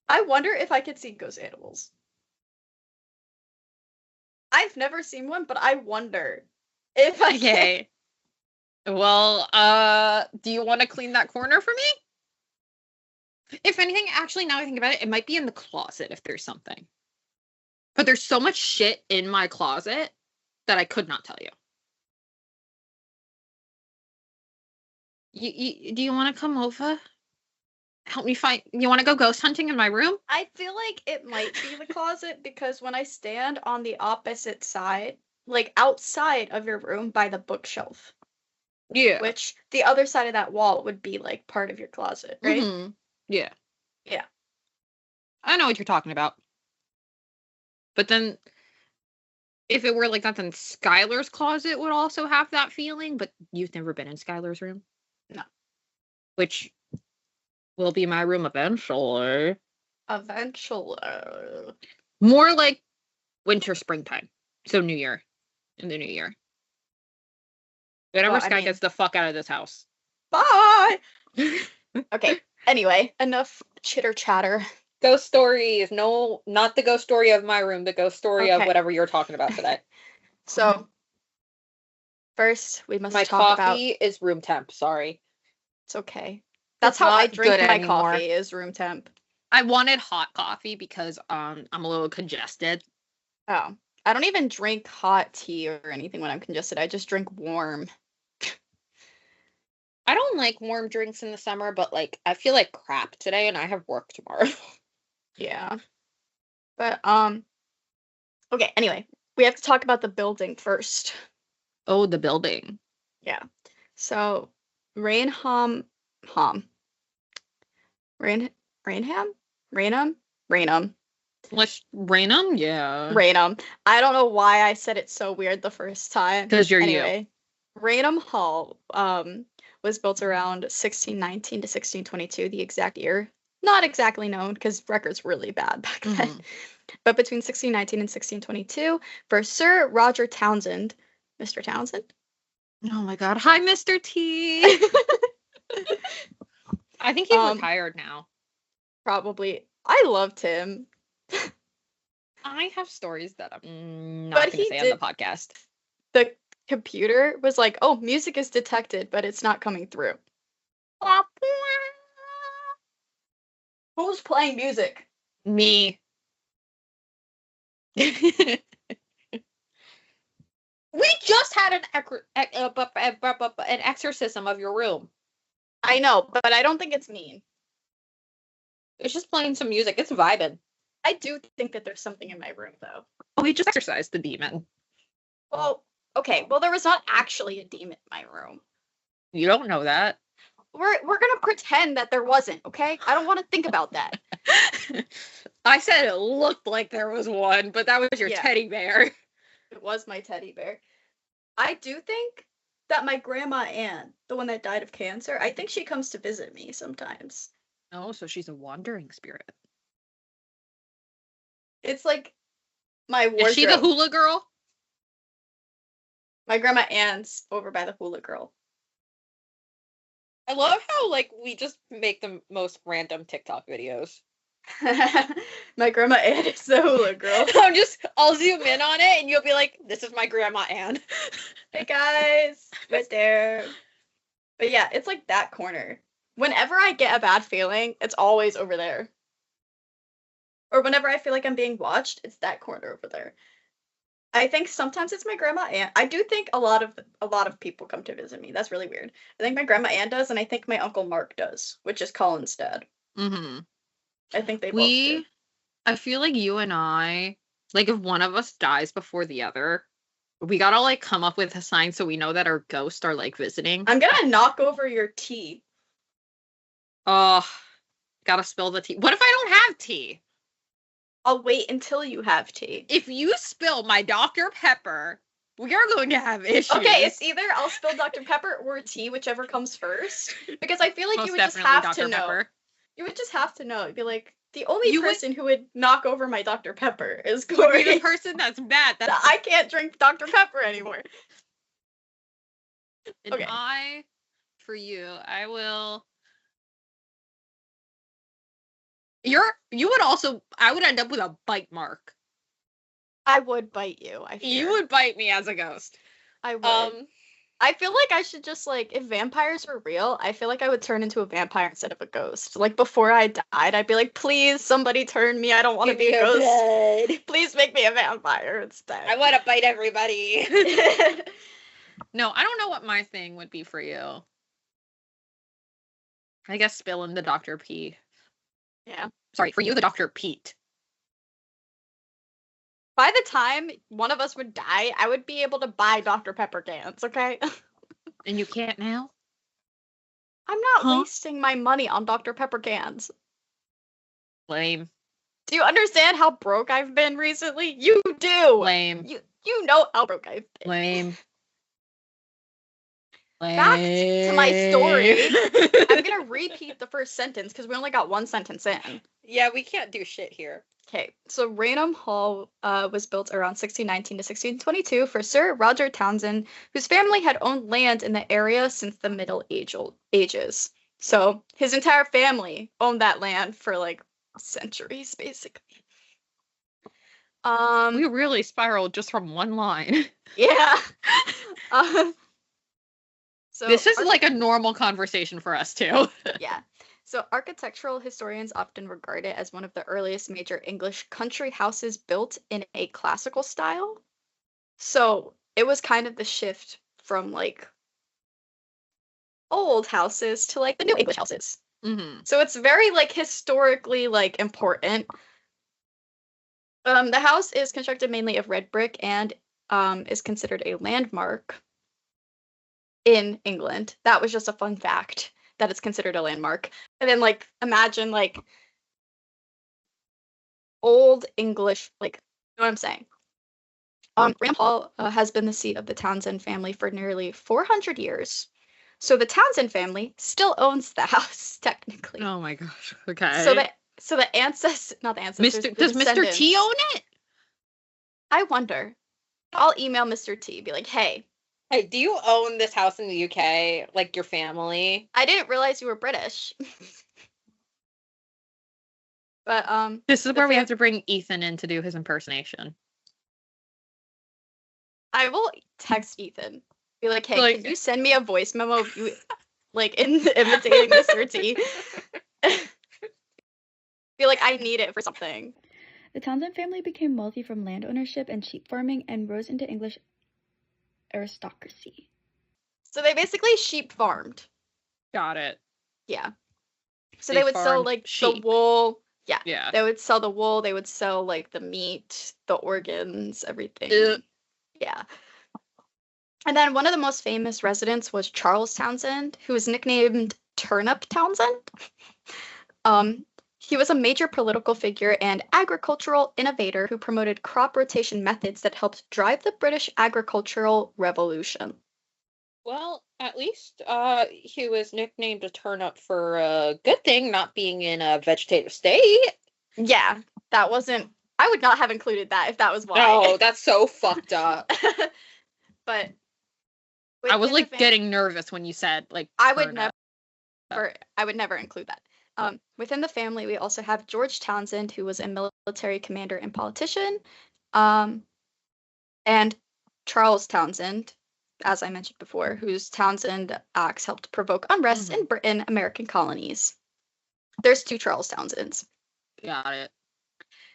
if I could see ghost animals. I've never seen one, but I wonder if I can. Okay. Well, do you want to clean that corner for me? If anything, actually, now I think about it, it might be in the closet if there's something. But there's so much shit in my closet that I could not tell you. Do you want to come over? Help me find... You want to go ghost hunting in my room? I feel like it might be the closet because when I stand on the opposite side, like outside of your room by the bookshelf. Yeah. Which the other side of that wall would be like part of your closet, right? Mm-hmm. Yeah. Yeah. I know what you're talking about. But then, if it were like that, then Skylar's closet would also have that feeling, but you've never been in Skylar's room? No. Which will be my room eventually. Eventually. More like winter, springtime. So New Year. In the New Year. Whenever Well, Sky gets the fuck out of this house. Bye! Okay, anyway, enough chitter chatter. Ghost stories. No, not the ghost story of my room, the ghost story of Okay. whatever you're talking about today. So, first, we must My talk about... coffee is room temp, sorry. It's okay. That's It's how I not drink good my anymore. coffee, is room temp. I wanted hot coffee because I'm a little congested. Oh. I don't even drink hot tea or anything when I'm congested. I just drink warm. I don't like warm drinks in the summer, but like I feel like crap today and I have work tomorrow. Yeah. But, okay, anyway. We have to talk about the building first. Oh, the building. Yeah. So, Raynham. Let's Raynham? Yeah. Raynham. I don't know why I said it so weird the first time. 'Cause you're you. anyway, Raynham Hall was was built around 1619 to 1622, the exact year. Not exactly known because records were really bad back then. Mhm. But between 1619 and 1622 for Sir Roger Townsend. Mr. Townsend? Oh my god. Hi, Mr. T. I think he's retired now. Probably. I loved him. I have stories that I'm not going to say on the podcast. The computer was like, oh, music is detected, but it's not coming through. Who's playing music? Me. We just had an exorcism of your room. I know, but I don't think it's mean. It's just playing some music. It's vibing. I do think that there's something in my room, though. We just exorcised the demon. Well, okay. Well, there was not actually a demon in my room. You don't know that. We're gonna pretend that there wasn't, okay? I don't want to think about that. I said it looked like there was one, but that was your teddy bear. It was my teddy bear. I do think that my grandma Anne, the one that died of cancer, I think she comes to visit me sometimes. Oh, so she's a wandering spirit. It's like my wardrobe. Is she the hula girl? My grandma Anne's over by the hula girl. I love how, like, we just make the most random TikTok videos. My grandma Anne is the hula girl. I'll zoom in on it and you'll be like, this is my grandma Anne. Hey guys, right there. But yeah, it's like that corner. Whenever I get a bad feeling, it's always over there. Or whenever I feel like I'm being watched, it's that corner over there. I think sometimes it's my grandma Anne. I do think a lot of people come to visit me. That's really weird. I think my grandma Anne does, and I think my uncle Mark does, which is Colin's dad. Mm-hmm. I think they both do. I feel like you and I, like, if one of us dies before the other, we gotta, like, come up with a sign so we know that our ghosts are, like, visiting. I'm gonna knock over your tea. Oh, gotta spill the tea. What if I don't have tea? I'll wait until you have tea. If you spill my Dr. Pepper, we are going to have issues. Okay, it's either I'll spill Dr. Pepper or tea, whichever comes first. Because I feel like Most you would just definitely have Dr. to know. Pepper. You would just have to know. It'd be like, the only person who would knock over my Dr. Pepper is Corey. Would be the person that's bad. I can't drink Dr. Pepper anymore. And okay. For you, I will... I would end up with a bite mark. I would bite you, I fear. You would bite me as a ghost. I would. I feel like I should just, like, if vampires were real, I feel like I would turn into a vampire instead of a ghost. Like, before I died, I'd be like, please, somebody turn me. I don't want to be a ghost. Blood. Please make me a vampire instead. I want to bite everybody. No, I don't know what my thing would be for you. I guess spilling the Dr. P. Yeah. Sorry, for you, the Dr. Pete. By the time one of us would die, I would be able to buy Dr. Pepper cans, okay? And you can't now? I'm not wasting my money on Dr. Pepper cans. Lame. Do you understand how broke I've been recently? You do! Lame. You know how broke I've been. Lame. Back to my story. I'm gonna repeat the first sentence because we only got one sentence in. Yeah, we can't do shit here. Okay, so Raynham Hall was built around 1619 to 1622 for Sir Roger Townsend, whose family had owned land in the area since the Middle Ages. So his entire family owned that land for like centuries, basically. We really spiraled just from one line. Yeah. So this is like a normal conversation for us too. Yeah. So architectural historians often regard it as one of the earliest major English country houses built in a classical style. So it was kind of the shift from like old houses to like the new English houses. Mm-hmm. So it's very like historically like important. The house is constructed mainly of red brick and is considered a landmark in England. That was just a fun fact that it's considered a landmark. And then like imagine like old English, like, you know what I'm saying? Raynham Hall has been the seat of the Townsend family for nearly 400 years. So the Townsend family still owns the house, technically. Oh my gosh. Okay. So the ancestors, not the ancestors, the Does Mr. T descendants. own it? I wonder. I'll email Mr. T, be like, hey, Hey, do you own this house in the UK? Like your family? I didn't realize you were British. But This is where we have to bring Ethan in to do his impersonation. I will text Ethan. Be like, hey, can you send me a voice memo of you imitating Mr. T? Feel like I need it for something. The Townsend family became wealthy from land ownership and sheep farming and rose into English aristocracy. So they basically sheep farmed. Got it. Yeah. So they would sell like sheep. the wool. Yeah. Yeah. They would sell the wool. They would sell like the meat, the organs, everything. Yeah. And then one of the most famous residents was Charles Townsend, who was nicknamed Turnip Townsend. He was a major political figure and agricultural innovator who promoted crop rotation methods that helped drive the British agricultural revolution. Well, at least he was nicknamed a turnip for a good thing, not being in a vegetative state. Yeah, that wasn't... I would not have included that if that was why. No, that's so fucked up. But... I was like getting nervous when you said like I would never include that. Within the family, we also have George Townsend, who was a military commander and politician, and Charles Townsend, as I mentioned before, whose Townsend acts helped provoke unrest in Britain, American colonies. There's two Charles Townsends. Got it.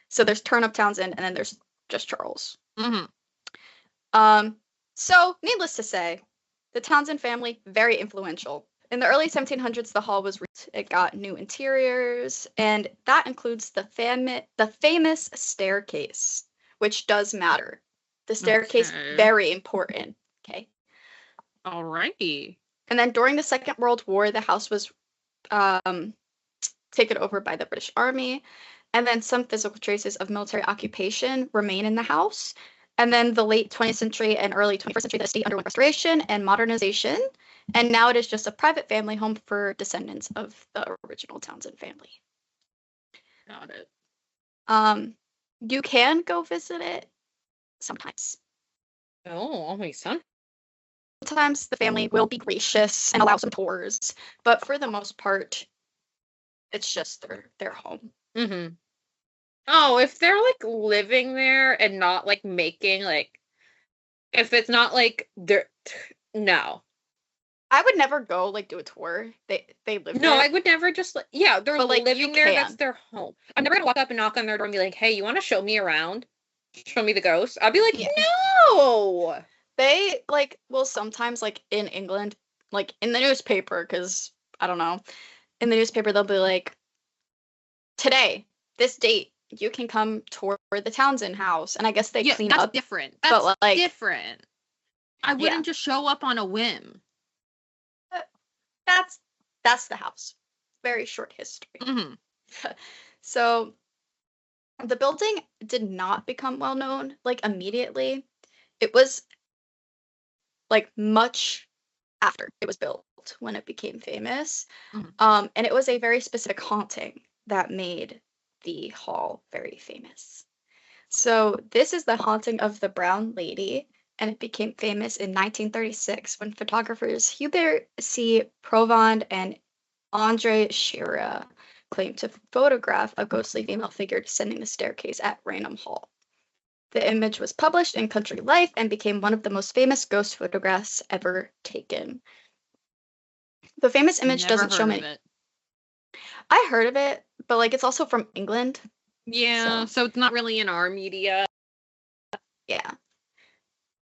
So there's Turnip Townsend, and then there's just Charles. Mm-hmm. So, needless to say, the Townsend family, very influential. In the early 1700s, the hall was it got new interiors, and that includes the famous staircase, which does matter. The staircase, very important. Okay. Alrighty. And then during the Second World War, the house was taken over by the British Army, and then some physical traces of military occupation remain in the house. And then the late 20th century and early 21st century, the estate underwent restoration and modernization. And now it is just a private family home for descendants of the original Townsend family. Got it. You can go visit it sometimes. Oh, only some. Sometimes the family will be gracious and allow some tours, but for the most part, it's just their home. Mm-hmm. Oh, if they're like living there and not like making like, if it's not like they're no. I would never go like do a tour. They live there. No, I would never just they're but, like, living there. That's their home. I'm never gonna walk up and knock on their door and be like, hey, you want to show me around? Show me the ghost. I'd be like, no. They will sometimes in England, like in the newspaper, because I don't know, in the newspaper they'll be like, today, this date, you can come tour the Townsend house, and I guess they clean up. Different. That's different. I wouldn't just show up on a whim. That's the house. Very short history. Mm-hmm. So the building did not become well known immediately. It was much after it was built when it became famous. Mm-hmm. And it was a very specific haunting that made the hall very famous. So this is the haunting of the Brown Lady, and it became famous in 1936 when photographers Hubert C. Provand and Andre Scherer claimed to photograph a ghostly female figure descending the staircase at Raynham Hall. The image was published in Country Life and became one of the most famous ghost photographs ever taken. The famous image doesn't show many. I heard of it, but it's also from England. Yeah, so it's not really in our media. Yeah.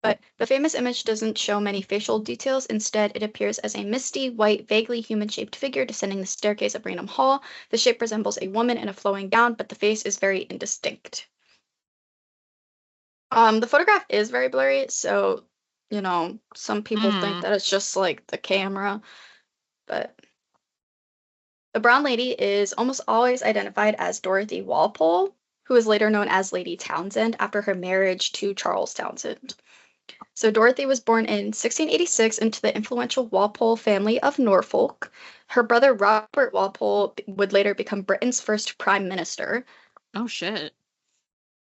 But the famous image doesn't show many facial details. Instead, it appears as a misty, white, vaguely human-shaped figure descending the staircase of Raynham Hall. The shape resembles a woman in a flowing gown, but the face is very indistinct. The photograph is very blurry, so, some people think that it's just, the camera. But the Brown Lady is almost always identified as Dorothy Walpole, who is later known as Lady Townsend after her marriage to Charles Townsend. So Dorothy was born in 1686 into the influential Walpole family of Norfolk. Her brother Robert Walpole would later become Britain's first prime minister. Oh, shit.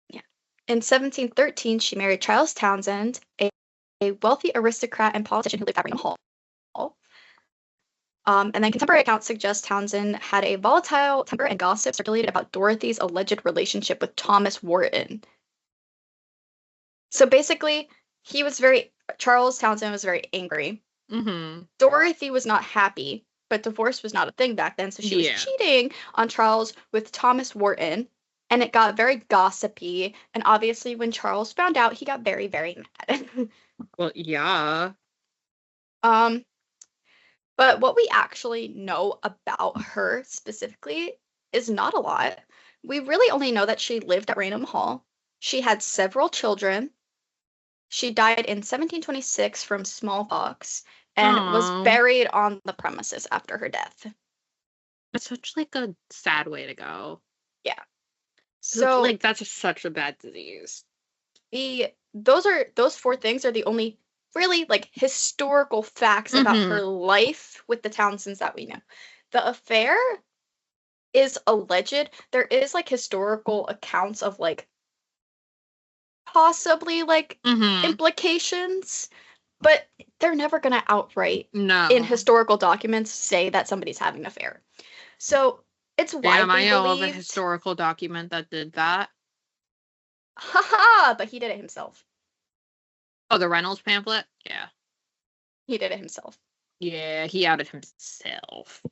Yeah. In 1713, she married Charles Townshend, a wealthy aristocrat and politician who lived at Raynham Hall. And then contemporary accounts suggest Townshend had a volatile temper and gossip circulated about Dorothy's alleged relationship with Thomas Wharton. So basically, Charles Townshend was very angry. Mm-hmm. Dorothy was not happy, but divorce was not a thing back then, so she was cheating on Charles with Thomas Wharton, and it got very gossipy, and obviously when Charles found out, he got very, very mad. Well, yeah. But what we actually know about her specifically is not a lot. We really only know that she lived at Raynham Hall. She had several children. She died in 1726 from smallpox and was Aw. buried on the premises after her death. That's such, like, a sad way to go. Yeah. So, So, like, that's such a bad disease. those four things are the only really, like, historical facts about Mhm. her life with the Townsends that we know. The affair is alleged. There is, like, historical accounts of, like, possibly, like, Mhm. implications, but they're never gonna outright No. in historical documents say that somebody's having an affair. So it's Damn, I widely know of a believed. historical document that did that. Haha, but he did it himself. Oh, the Reynolds pamphlet? Yeah. He did it himself. Yeah, he outed himself.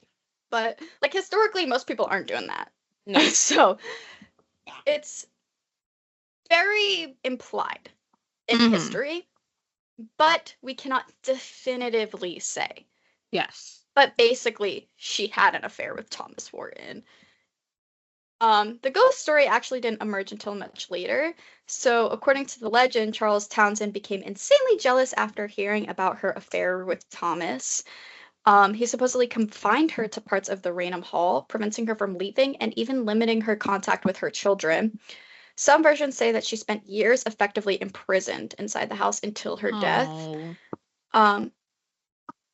But, like, historically, most people aren't doing that. No. So it's very implied in Mhm. history, but we cannot definitively say. Yes. But basically, she had an affair with Thomas Wharton. The ghost story actually didn't emerge until much later. So, according to the legend, Charles Townshend became insanely jealous after hearing about her affair with Thomas. He supposedly confined her to parts of the Raynham Hall, preventing her from leaving and even limiting her contact with her children. Some versions say that she spent years effectively imprisoned inside the house until her death. Oh.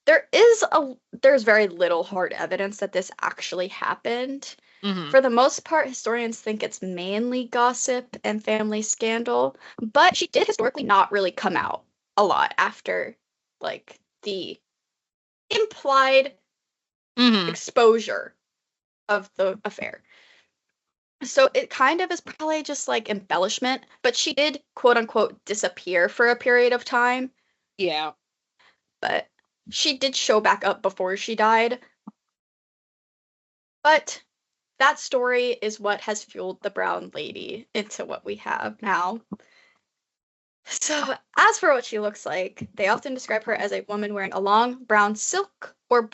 There's very little hard evidence that this actually happened. Mhm. For the most part, historians think it's mainly gossip and family scandal, but she did historically not really come out a lot after, like, the implied Mhm. exposure of the affair. So it kind of is probably just like embellishment, but she did quote unquote disappear for a period of time, Yeah. but she did show back up before she died. But that story is what has fueled the Brown Lady into what we have now. So, as for what she looks like, they often describe her as a woman wearing a long brown silk or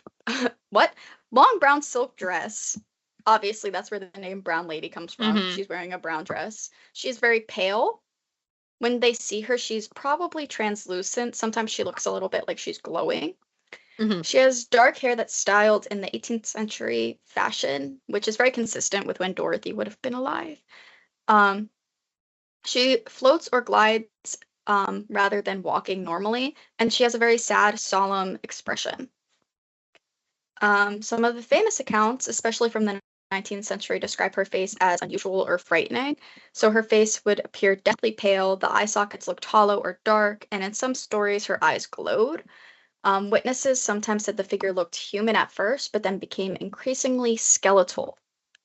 what? Long brown silk dress. Obviously, that's where the name Brown Lady comes from. Mhm. She's wearing a brown dress. She's very pale. When they see her, she's probably translucent. Sometimes she looks a little bit like she's glowing. Mhm. She has dark hair that's styled in the 18th century fashion, which is very consistent with when Dorothy would have been alive. She floats or glides rather than walking normally, and she has a very sad, solemn expression. Some of the famous accounts, especially from the 19th century, describe her face as unusual or frightening. So her face would appear deathly pale, the eye sockets looked hollow or dark, and in some stories, her eyes glowed. Witnesses sometimes said the figure looked human at first, but then became increasingly skeletal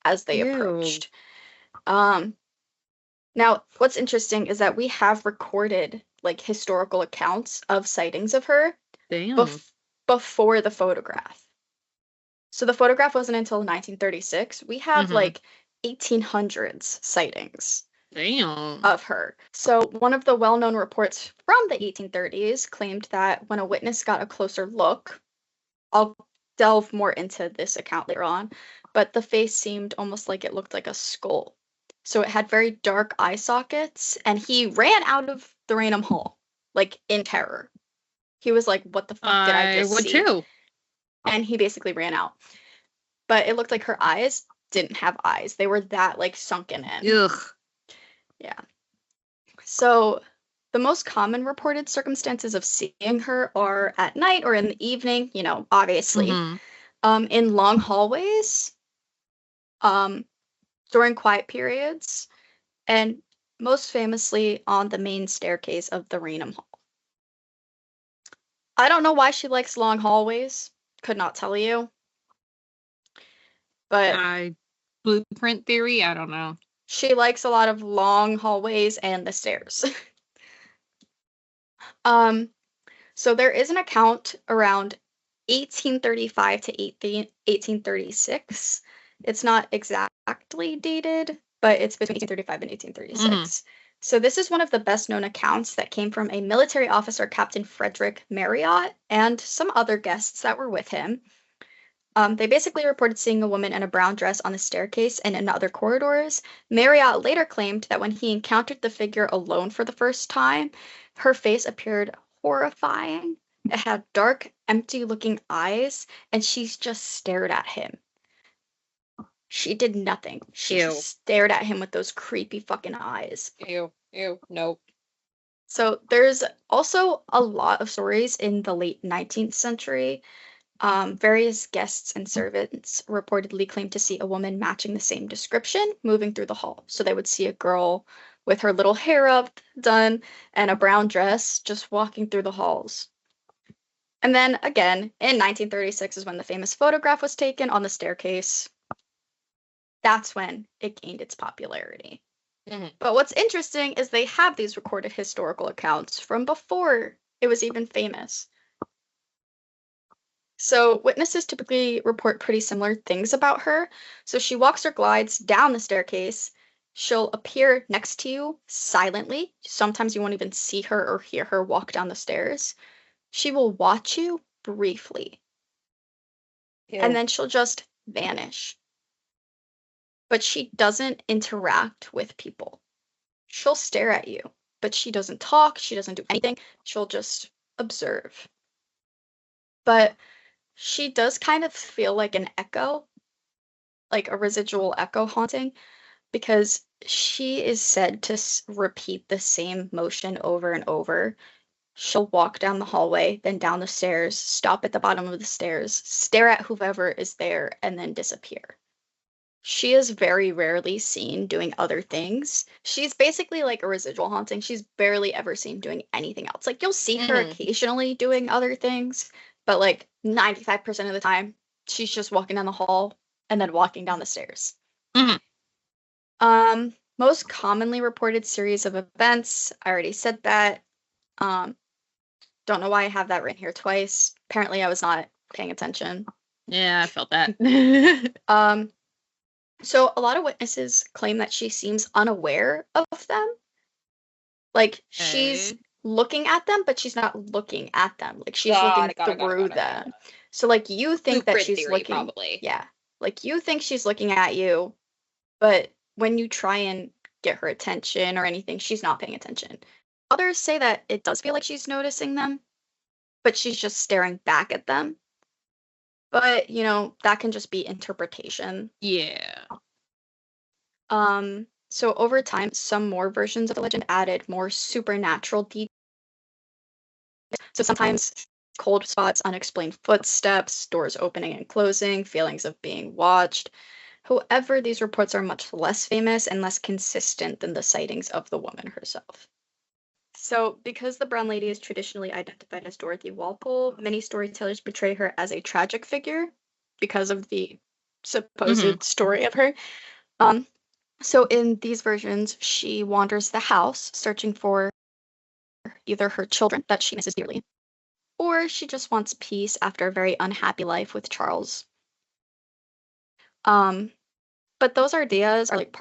as they Ew. approached. Now, what's interesting is that we have recorded, like, historical accounts of sightings of her Damn. before the photograph. So the photograph wasn't until 1936. We have, Mhm. like, 1800s sightings Damn. of her. So one of the well-known reports from the 1830s claimed that when a witness got a closer look, I'll delve more into this account later on, but the face seemed almost like it looked like a skull. So it had very dark eye sockets, and he ran out of the Raynham Hall, like, in terror. He was like, what the fuck did I just would see? too. And he basically ran out. But it looked like her eyes didn't have eyes. They were that, like, sunken in. Ugh. Yeah. So the most common reported circumstances of seeing her are at night or in the evening, obviously. Mhm. In long hallways, during quiet periods, and most famously on the main staircase of the Raynham Hall. I don't know why she likes long hallways. Could not tell you. But Blueprint theory? I don't know. she likes a lot of long hallways and the stairs. So there is an account around 1835 to 1836. It's not exactly dated, but it's between 1835 and 1836. So this is one of the best known accounts that came from a military officer, Captain Frederick Marriott, and some other guests that were with him. They basically reported seeing a woman in a brown dress on the staircase and in other corridors. Marriott later claimed that when he encountered the figure alone for the first time, her face appeared horrifying. It had dark, empty-looking eyes, and she just stared at him. She did nothing. She Ew. just stared at him with those creepy fucking eyes. Ew. Nope. So there's also a lot of stories in the late 19th century. Various guests and servants reportedly claimed to see a woman matching the same description moving through the hall. So they would see a girl with her little hair up, done, and a brown dress just walking through the halls. And then again, in 1936 is when the famous photograph was taken on the staircase. That's when it gained its popularity. But what's interesting is they have these recorded historical accounts from before it was even famous. So witnesses typically report pretty similar things about her. So she walks or glides down the staircase. She'll appear next to you silently. Sometimes you won't even see her or hear her walk down the stairs. She will watch you briefly. And then she'll just vanish. But she doesn't interact with people. She'll stare at you, but she doesn't talk. She doesn't do anything. She'll just observe. But she does kind of feel like an echo, like a residual echo haunting, because she is said to repeat the same motion over and over. She'll walk down the hallway, then down the stairs, stop at the bottom of the stairs, stare at whoever is there, and then disappear. She is very rarely seen doing other things. She's basically like a residual haunting. She's barely ever seen doing anything else. Like, you'll see her occasionally doing other things, but like 95% of the time, she's just walking down the hall and then walking down the stairs. Most commonly reported series of events, I already said that. Don't know why I have that written here twice. Apparently I was not paying attention. Yeah, I felt that. So a lot of witnesses claim that she seems unaware of them. Like, she's looking at them, but she's not looking at them. Like, she's looking through them. So, like, you think that she's theory, looking. probably. Yeah. Like, you think she's looking at you, but when you try and get her attention or anything, she's not paying attention. Others say that it does feel like she's noticing them, but she's just staring back at them. But, that can just be interpretation. Yeah. So over time, some more versions of the legend added more supernatural details. So sometimes cold spots, unexplained footsteps, doors opening and closing, feelings of being watched. However, these reports are much less famous and less consistent than the sightings of the woman herself. So, because the Brown Lady is traditionally identified as Dorothy Walpole, many storytellers portray her as a tragic figure because of the supposed story of her. So in these versions, she wanders the house searching for either her children that she misses dearly, or she just wants peace after a very unhappy life with Charles. But those ideas are like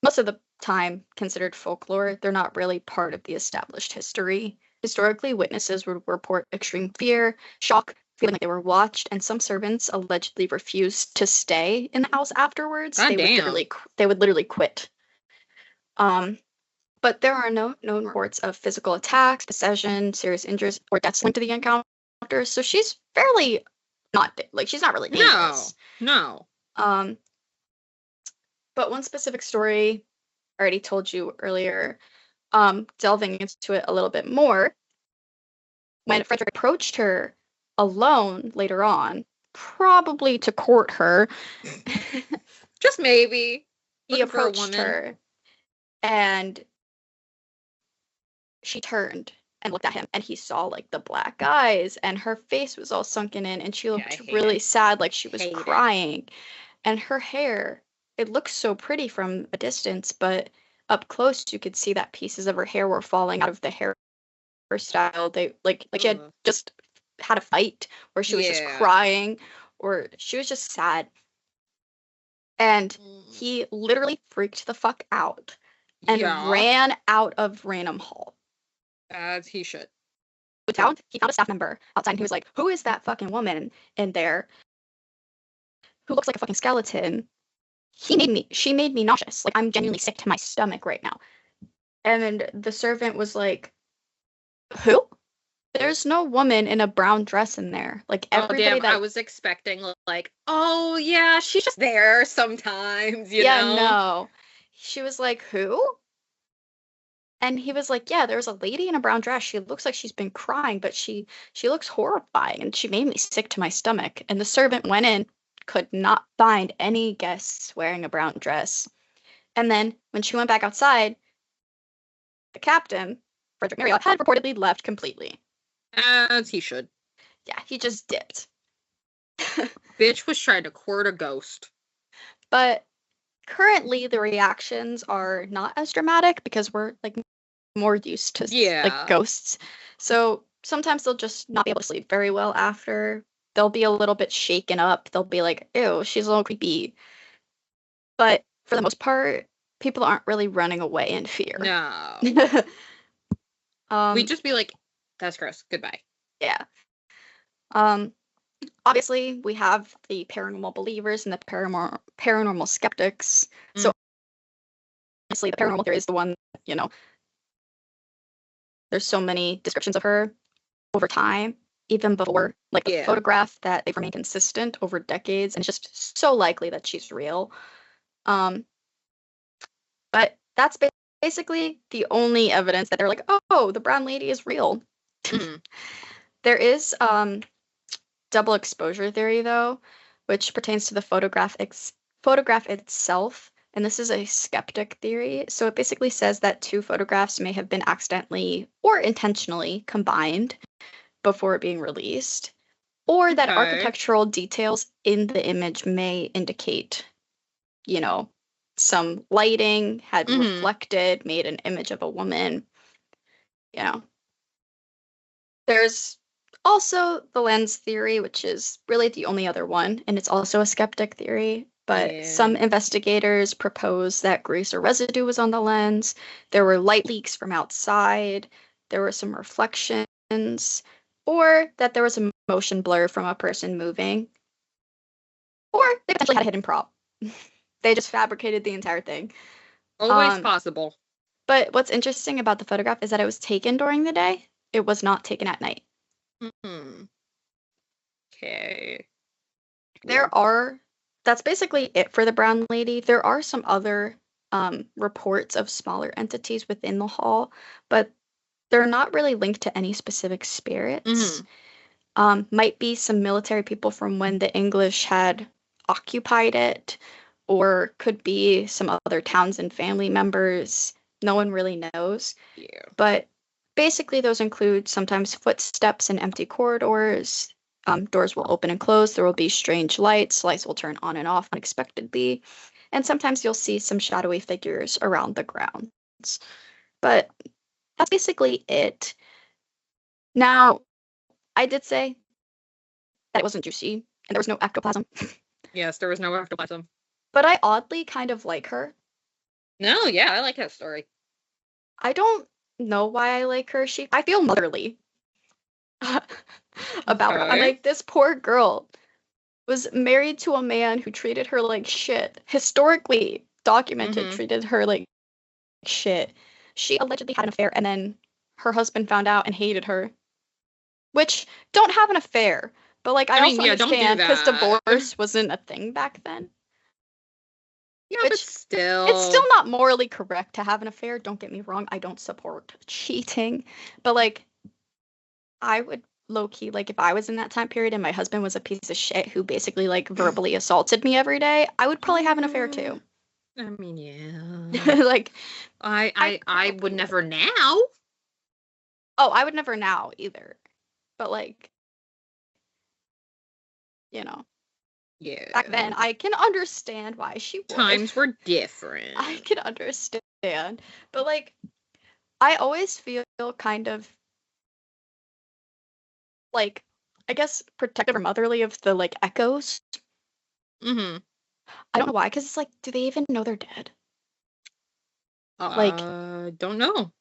most of the time considered folklore. They're not really part of the established history. Historically, witnesses would report extreme fear, shock, feeling like they were watched, and some servants allegedly refused to stay in the house afterwards. They would literally quit. But there are no known reports of physical attacks, possession, serious injuries, or deaths linked to the encounter. So she's fairly she's not really dangerous. No. But one specific story I already told you earlier delving into it a little bit more, when Frederick approached her alone later on, probably to court her, Just maybe. he Looking for a approached woman. her and she turned and looked at him, and he saw like the black eyes, and her face was all sunken in, and she I looked hate really it. sad, like she was Hate it. crying. And her hair, it looked so pretty from a distance, but up close you could see that pieces of her hair were falling out of the hairstyle. They like she had Ugh. just had a fight, or she was just Yeah. crying, or she was just sad. And he literally freaked the fuck out and Yeah. ran out of Raynham Hall. As he should. He found a staff member outside, and he was like, "Who is that fucking woman in there who looks like a fucking skeleton? She made me nauseous. Like, I'm genuinely sick to my stomach right now." And then the servant was like, "Who? There's no woman in a brown dress in there. Like, everybody damn, that..." I was expecting, like, oh, yeah, she's just there sometimes, you Yeah, know? no. She was like, "Who?" And he was like, "Yeah, there's a lady in a brown dress. She looks like she's been crying, but she looks horrifying, and she made me sick to my stomach." And the servant went in, could not find any guests wearing a brown dress. And then when she went back outside, the captain, Frederick Marriott, had reportedly left completely. As he should. Yeah, he just dipped. Bitch was trying to court a ghost. But currently the reactions are not as dramatic because we're like more used to like ghosts. So sometimes they'll just not be able to sleep very well after. They'll be a little bit shaken up. They'll be like, "Ew, she's a little creepy." But for the most part, people aren't really running away in fear. No. We'd just be like, that's gross. Goodbye. Yeah. Obviously, we have the paranormal believers and the paranormal skeptics. So obviously, the paranormal theory is the one, you know, there's so many descriptions of her over time, even before, like, the photograph, that they've remained consistent over decades, and it's just so likely that she's real. But that's basically the only evidence that they're like, "Oh, the brown lady is real." There is double exposure theory, though, which pertains to the photograph itself, and this is a skeptic theory. So it basically says that two photographs may have been accidentally or intentionally combined before being released, or that architectural details in the image may indicate, you know, some lighting had reflected, made an image of a woman. You know, there's also the lens theory, which is really the only other one, and it's also a skeptic theory. But some investigators propose that grease or residue was on the lens. There were light leaks from outside. There were some reflections, or that there was a motion blur from a person moving. Or they potentially had a hidden prop. They just fabricated the entire thing. Always possible. But what's interesting about the photograph is that it was taken during the day. It was not taken at night. Okay. That's basically it for the brown lady. There are some other reports of smaller entities within the hall, but they're not really linked to any specific spirits. Might be some military people from when the English had occupied it, or could be some other towns and family members. No one really knows. Yeah. But basically those include sometimes footsteps in empty corridors. Doors will open and close. There will be strange lights. Lights will turn on and off unexpectedly. And sometimes you'll see some shadowy figures around the grounds. But that's basically it. Now, I did say that it wasn't juicy and there was no ectoplasm. Yes, there was no ectoplasm. But I oddly kind of like her. No, yeah, I like that story. I don't know why I like her. I feel motherly about her. I'm like, this poor girl was married to a man who treated her like shit. Historically documented, treated her like shit. She allegedly had an affair, and then her husband found out and hated her. Which, don't have an affair. But, like, I also understand, because divorce wasn't a thing back then. Yeah, but Which still. it's still not morally correct to have an affair. Don't get me wrong. I don't support cheating. But, like, I would low-key, like, if I was in that time period and my husband was a piece of shit who basically, like, verbally assaulted me every day, I would probably have an affair too. I mean, yeah. Like, I would never now. oh, I would never now either. But, like, you know, Yeah. back then I can understand why she would. Times were different. I can understand. But, like, I always feel kind of like, I guess, protective or motherly of the, like, echoes. Mm-hmm. I don't know why, because it's like, do they even know they're dead? Like, don't know.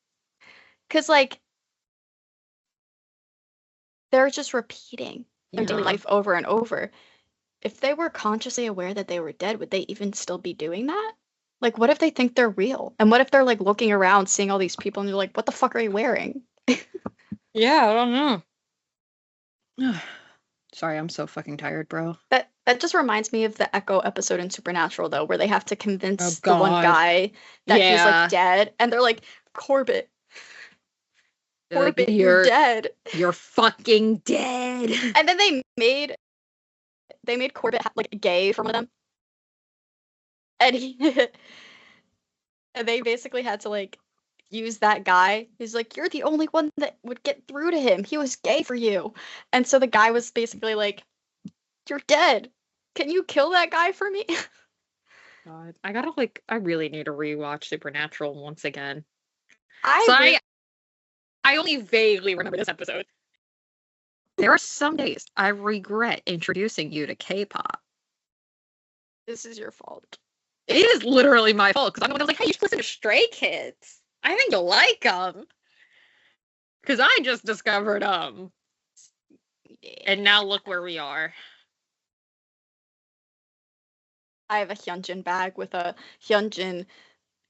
because, like, they're just repeating their daily Yeah. life over and over. If they were consciously aware that they were dead, would they even still be doing that? Like, what if they think they're real? And what if they're, like, looking around, seeing all these people, and they're like, what the fuck are you wearing? Yeah, I don't know. Sorry, I'm so fucking tired, bro. That just reminds me of the Echo episode in Supernatural, though, where they have to convince the God. one guy that he's, Yeah. like, dead, and they're like, Corbett, They're like, Corbett, you're dead. You're fucking dead. And then they made Corbett like gay for one of them, and and they basically had to like use that guy. He's like, you're the only one that would get through to him. He was gay for you, and so the guy was basically like, you're dead. Can you kill that guy for me? God, I really need to rewatch Supernatural once again. I only vaguely remember this episode. There are some days I regret introducing you to K-pop. This is your fault. It is literally my fault, because I'm the one that was like, hey, you should listen to Stray Kids. I think you'll like them. Because I just discovered them. And now look where we are. I have a Hyunjin bag with a Hyunjin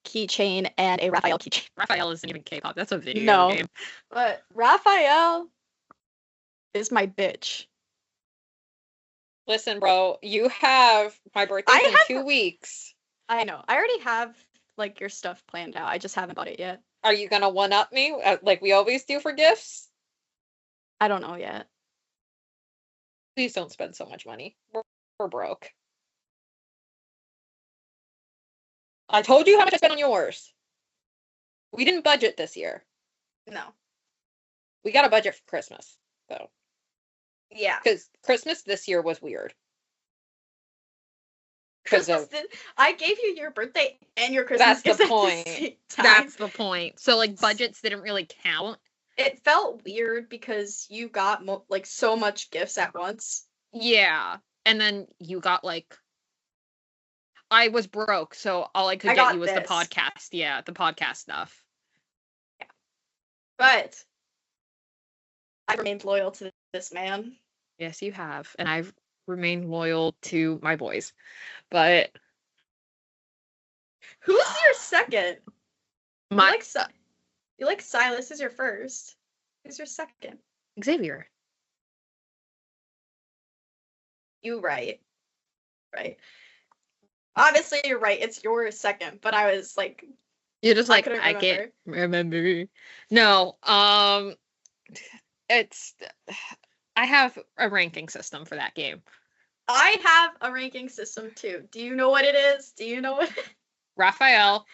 keychain and a Raphael keychain. Raphael isn't even K-pop. That's a video No, game. but Raphael is my bitch. Listen, bro, you have my birthday in 2 weeks. I know. I already have like your stuff planned out. I just haven't bought it yet. Are you gonna one-up me like we always do for gifts? I don't know yet. Please don't spend so much money. We're broke. I told you how much I spent on yours. We didn't budget this year. No. We got a budget for Christmas, though. Yeah. Because Christmas this year was weird. I gave you your birthday and your Christmas. That's the point. That's the point. So like budgets didn't really count. It felt weird because you got like so much gifts at once. Yeah, and then you got like. I was broke, so all I could get you was the podcast. Yeah, the podcast stuff. Yeah. But I've remained loyal to this man. Yes, you have. And I've remained loyal to my boys. But who's your second? You like Silas is your first. Who's your second? Xavier. You right. Obviously, you're right. It's your second, but I was like, you're just like I can't remember. No, it's I have a ranking system for that game. I have a ranking system too. Do you know what it is? Raphael,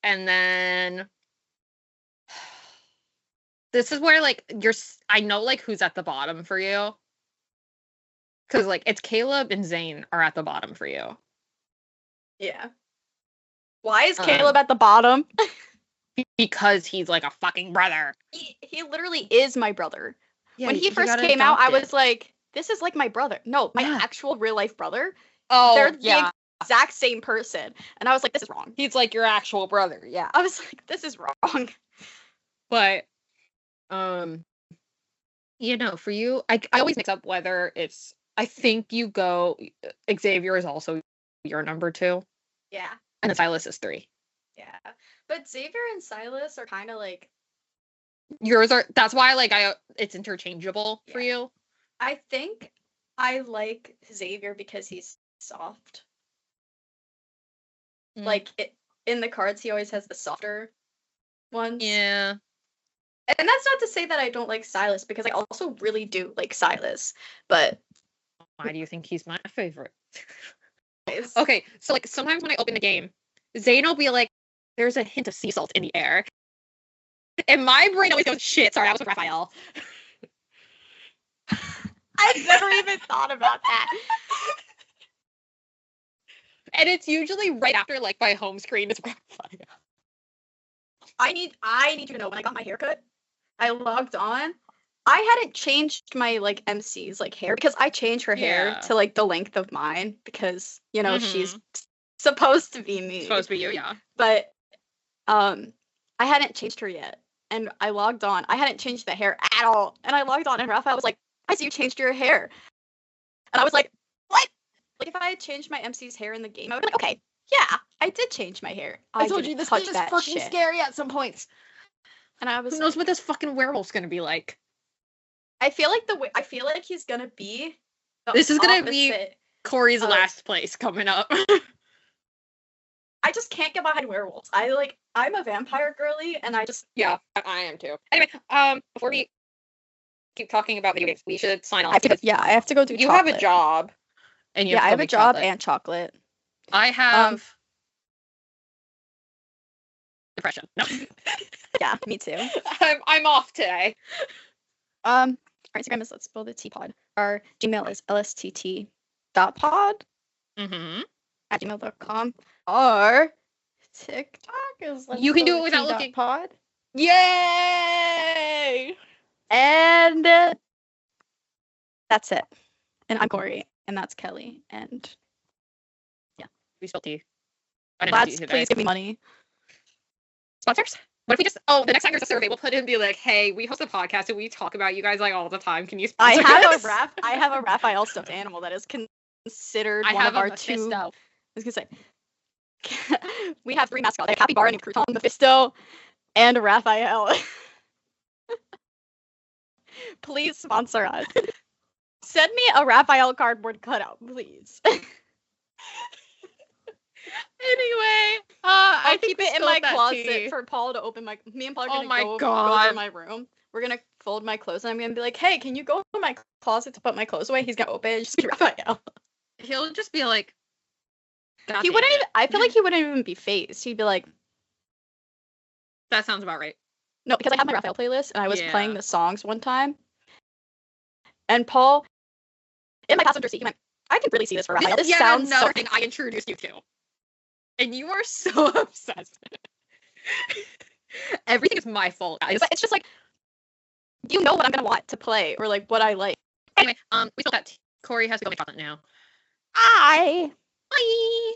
and then this is where like I know like who's at the bottom for you. Because, like, it's Caleb and Zane are at the bottom for you. Yeah. Why is Caleb at the bottom? Because he's, like, a fucking brother. He literally is my brother. Yeah, when he first came out, I was like, this is like my brother. No, my actual real-life brother. Oh, they're the exact same person. And I was like, this is wrong. He's, like, your actual brother, yeah. I was like, this is wrong. But, you know, for you, I always mix up whether it's... I think you go. Xavier is also your number 2. Yeah. And then Silas is 3. Yeah. But Xavier and Silas are kind of like. Yours are. That's why, like, it's interchangeable for you. I think I like Xavier because he's soft. Like, in the cards, he always has the softer ones. Yeah. And that's not to say that I don't like Silas, because I also really do like Silas. But Why do you think he's my favorite? it's- Okay, so like sometimes when I open the game, Zane will be like, "There's a hint of sea salt in the air," and my brain always goes, "Shit, sorry, I was with Raphael." I've never even thought about that. And it's usually right after like my home screen is Raphael. I need you to know, when I got my haircut, I logged on. I hadn't changed my like MC's like hair, because I changed her hair Yeah. to like the length of mine, because she's Mhm. supposed to be me. Supposed to be you, yeah. But I hadn't changed her yet, and I logged on. I hadn't changed the hair at all, and I logged on, and Raphael was like, "I see you changed your hair," and I was like, "What?" Like, if I had changed my MC's hair in the game, I would be like, "Okay, yeah, I did change my hair. I told didn't you this touch game is that fucking shit." scary at some points. And I was Who knows what this fucking werewolf's gonna be like? I feel like he's gonna be the This is gonna be opposite. Corey's of- last place coming up. I just can't get behind werewolves. I'm a vampire girly, and I just Yeah, I am too. Anyway, before we keep talking about video games, we should sign off. I have to go do You chocolate. have a job, and you Yeah, have to I go have a make job chocolate. and chocolate. I have depression. No, Yeah, me too. I'm off today. Our Instagram is Let's Spill the Teapod. Our Gmail is lstt.pod Mm-hmm. at gmail.com. Our TikTok is Let's You can Spill do the it without Tea looking. Pod. Yay! And that's it. And I'm Corey, and that's Kelly. And We spilled tea. I didn't have tea lads, today. please give me money. Sponsors? What if we just? Oh, the next time there's a survey, we'll put in and be like, "Hey, we host a podcast and we talk about you guys like all the time. Can you I sponsor have us?" I have a Raphael stuffed animal that is considered I one have of our a two. Mephisto. I was gonna say we have 3 mascots: a capybara named Crouton, Mephisto, and Raphael. Please sponsor us. Send me a Raphael cardboard cutout, please. Anyway, I'll I think keep it in my closet for Paul to open my. Me and Paul are Oh gonna my go God. to my room. We're gonna fold my clothes, and I'm gonna be like, "Hey, can you go to my closet to put my clothes away?" He's gonna open it. Just be Raphael. He'll just be like, "God He damn wouldn't it." even. I feel like he wouldn't even be phased. He'd be like, That sounds about right. no, because I have my Raphael playlist, and I was playing Yeah. the songs one time, and Paul, in my passenger seat, he went, "I can really see this for Raphael. This Yet sounds another so." thing I introduced you to, and you are so obsessed. Everything is my fault, guys. But it's just like, you know what I'm gonna want to play, or like what I like. Anyway, we spilled that tea. Corey has to go make chocolate now. Bye. Bye.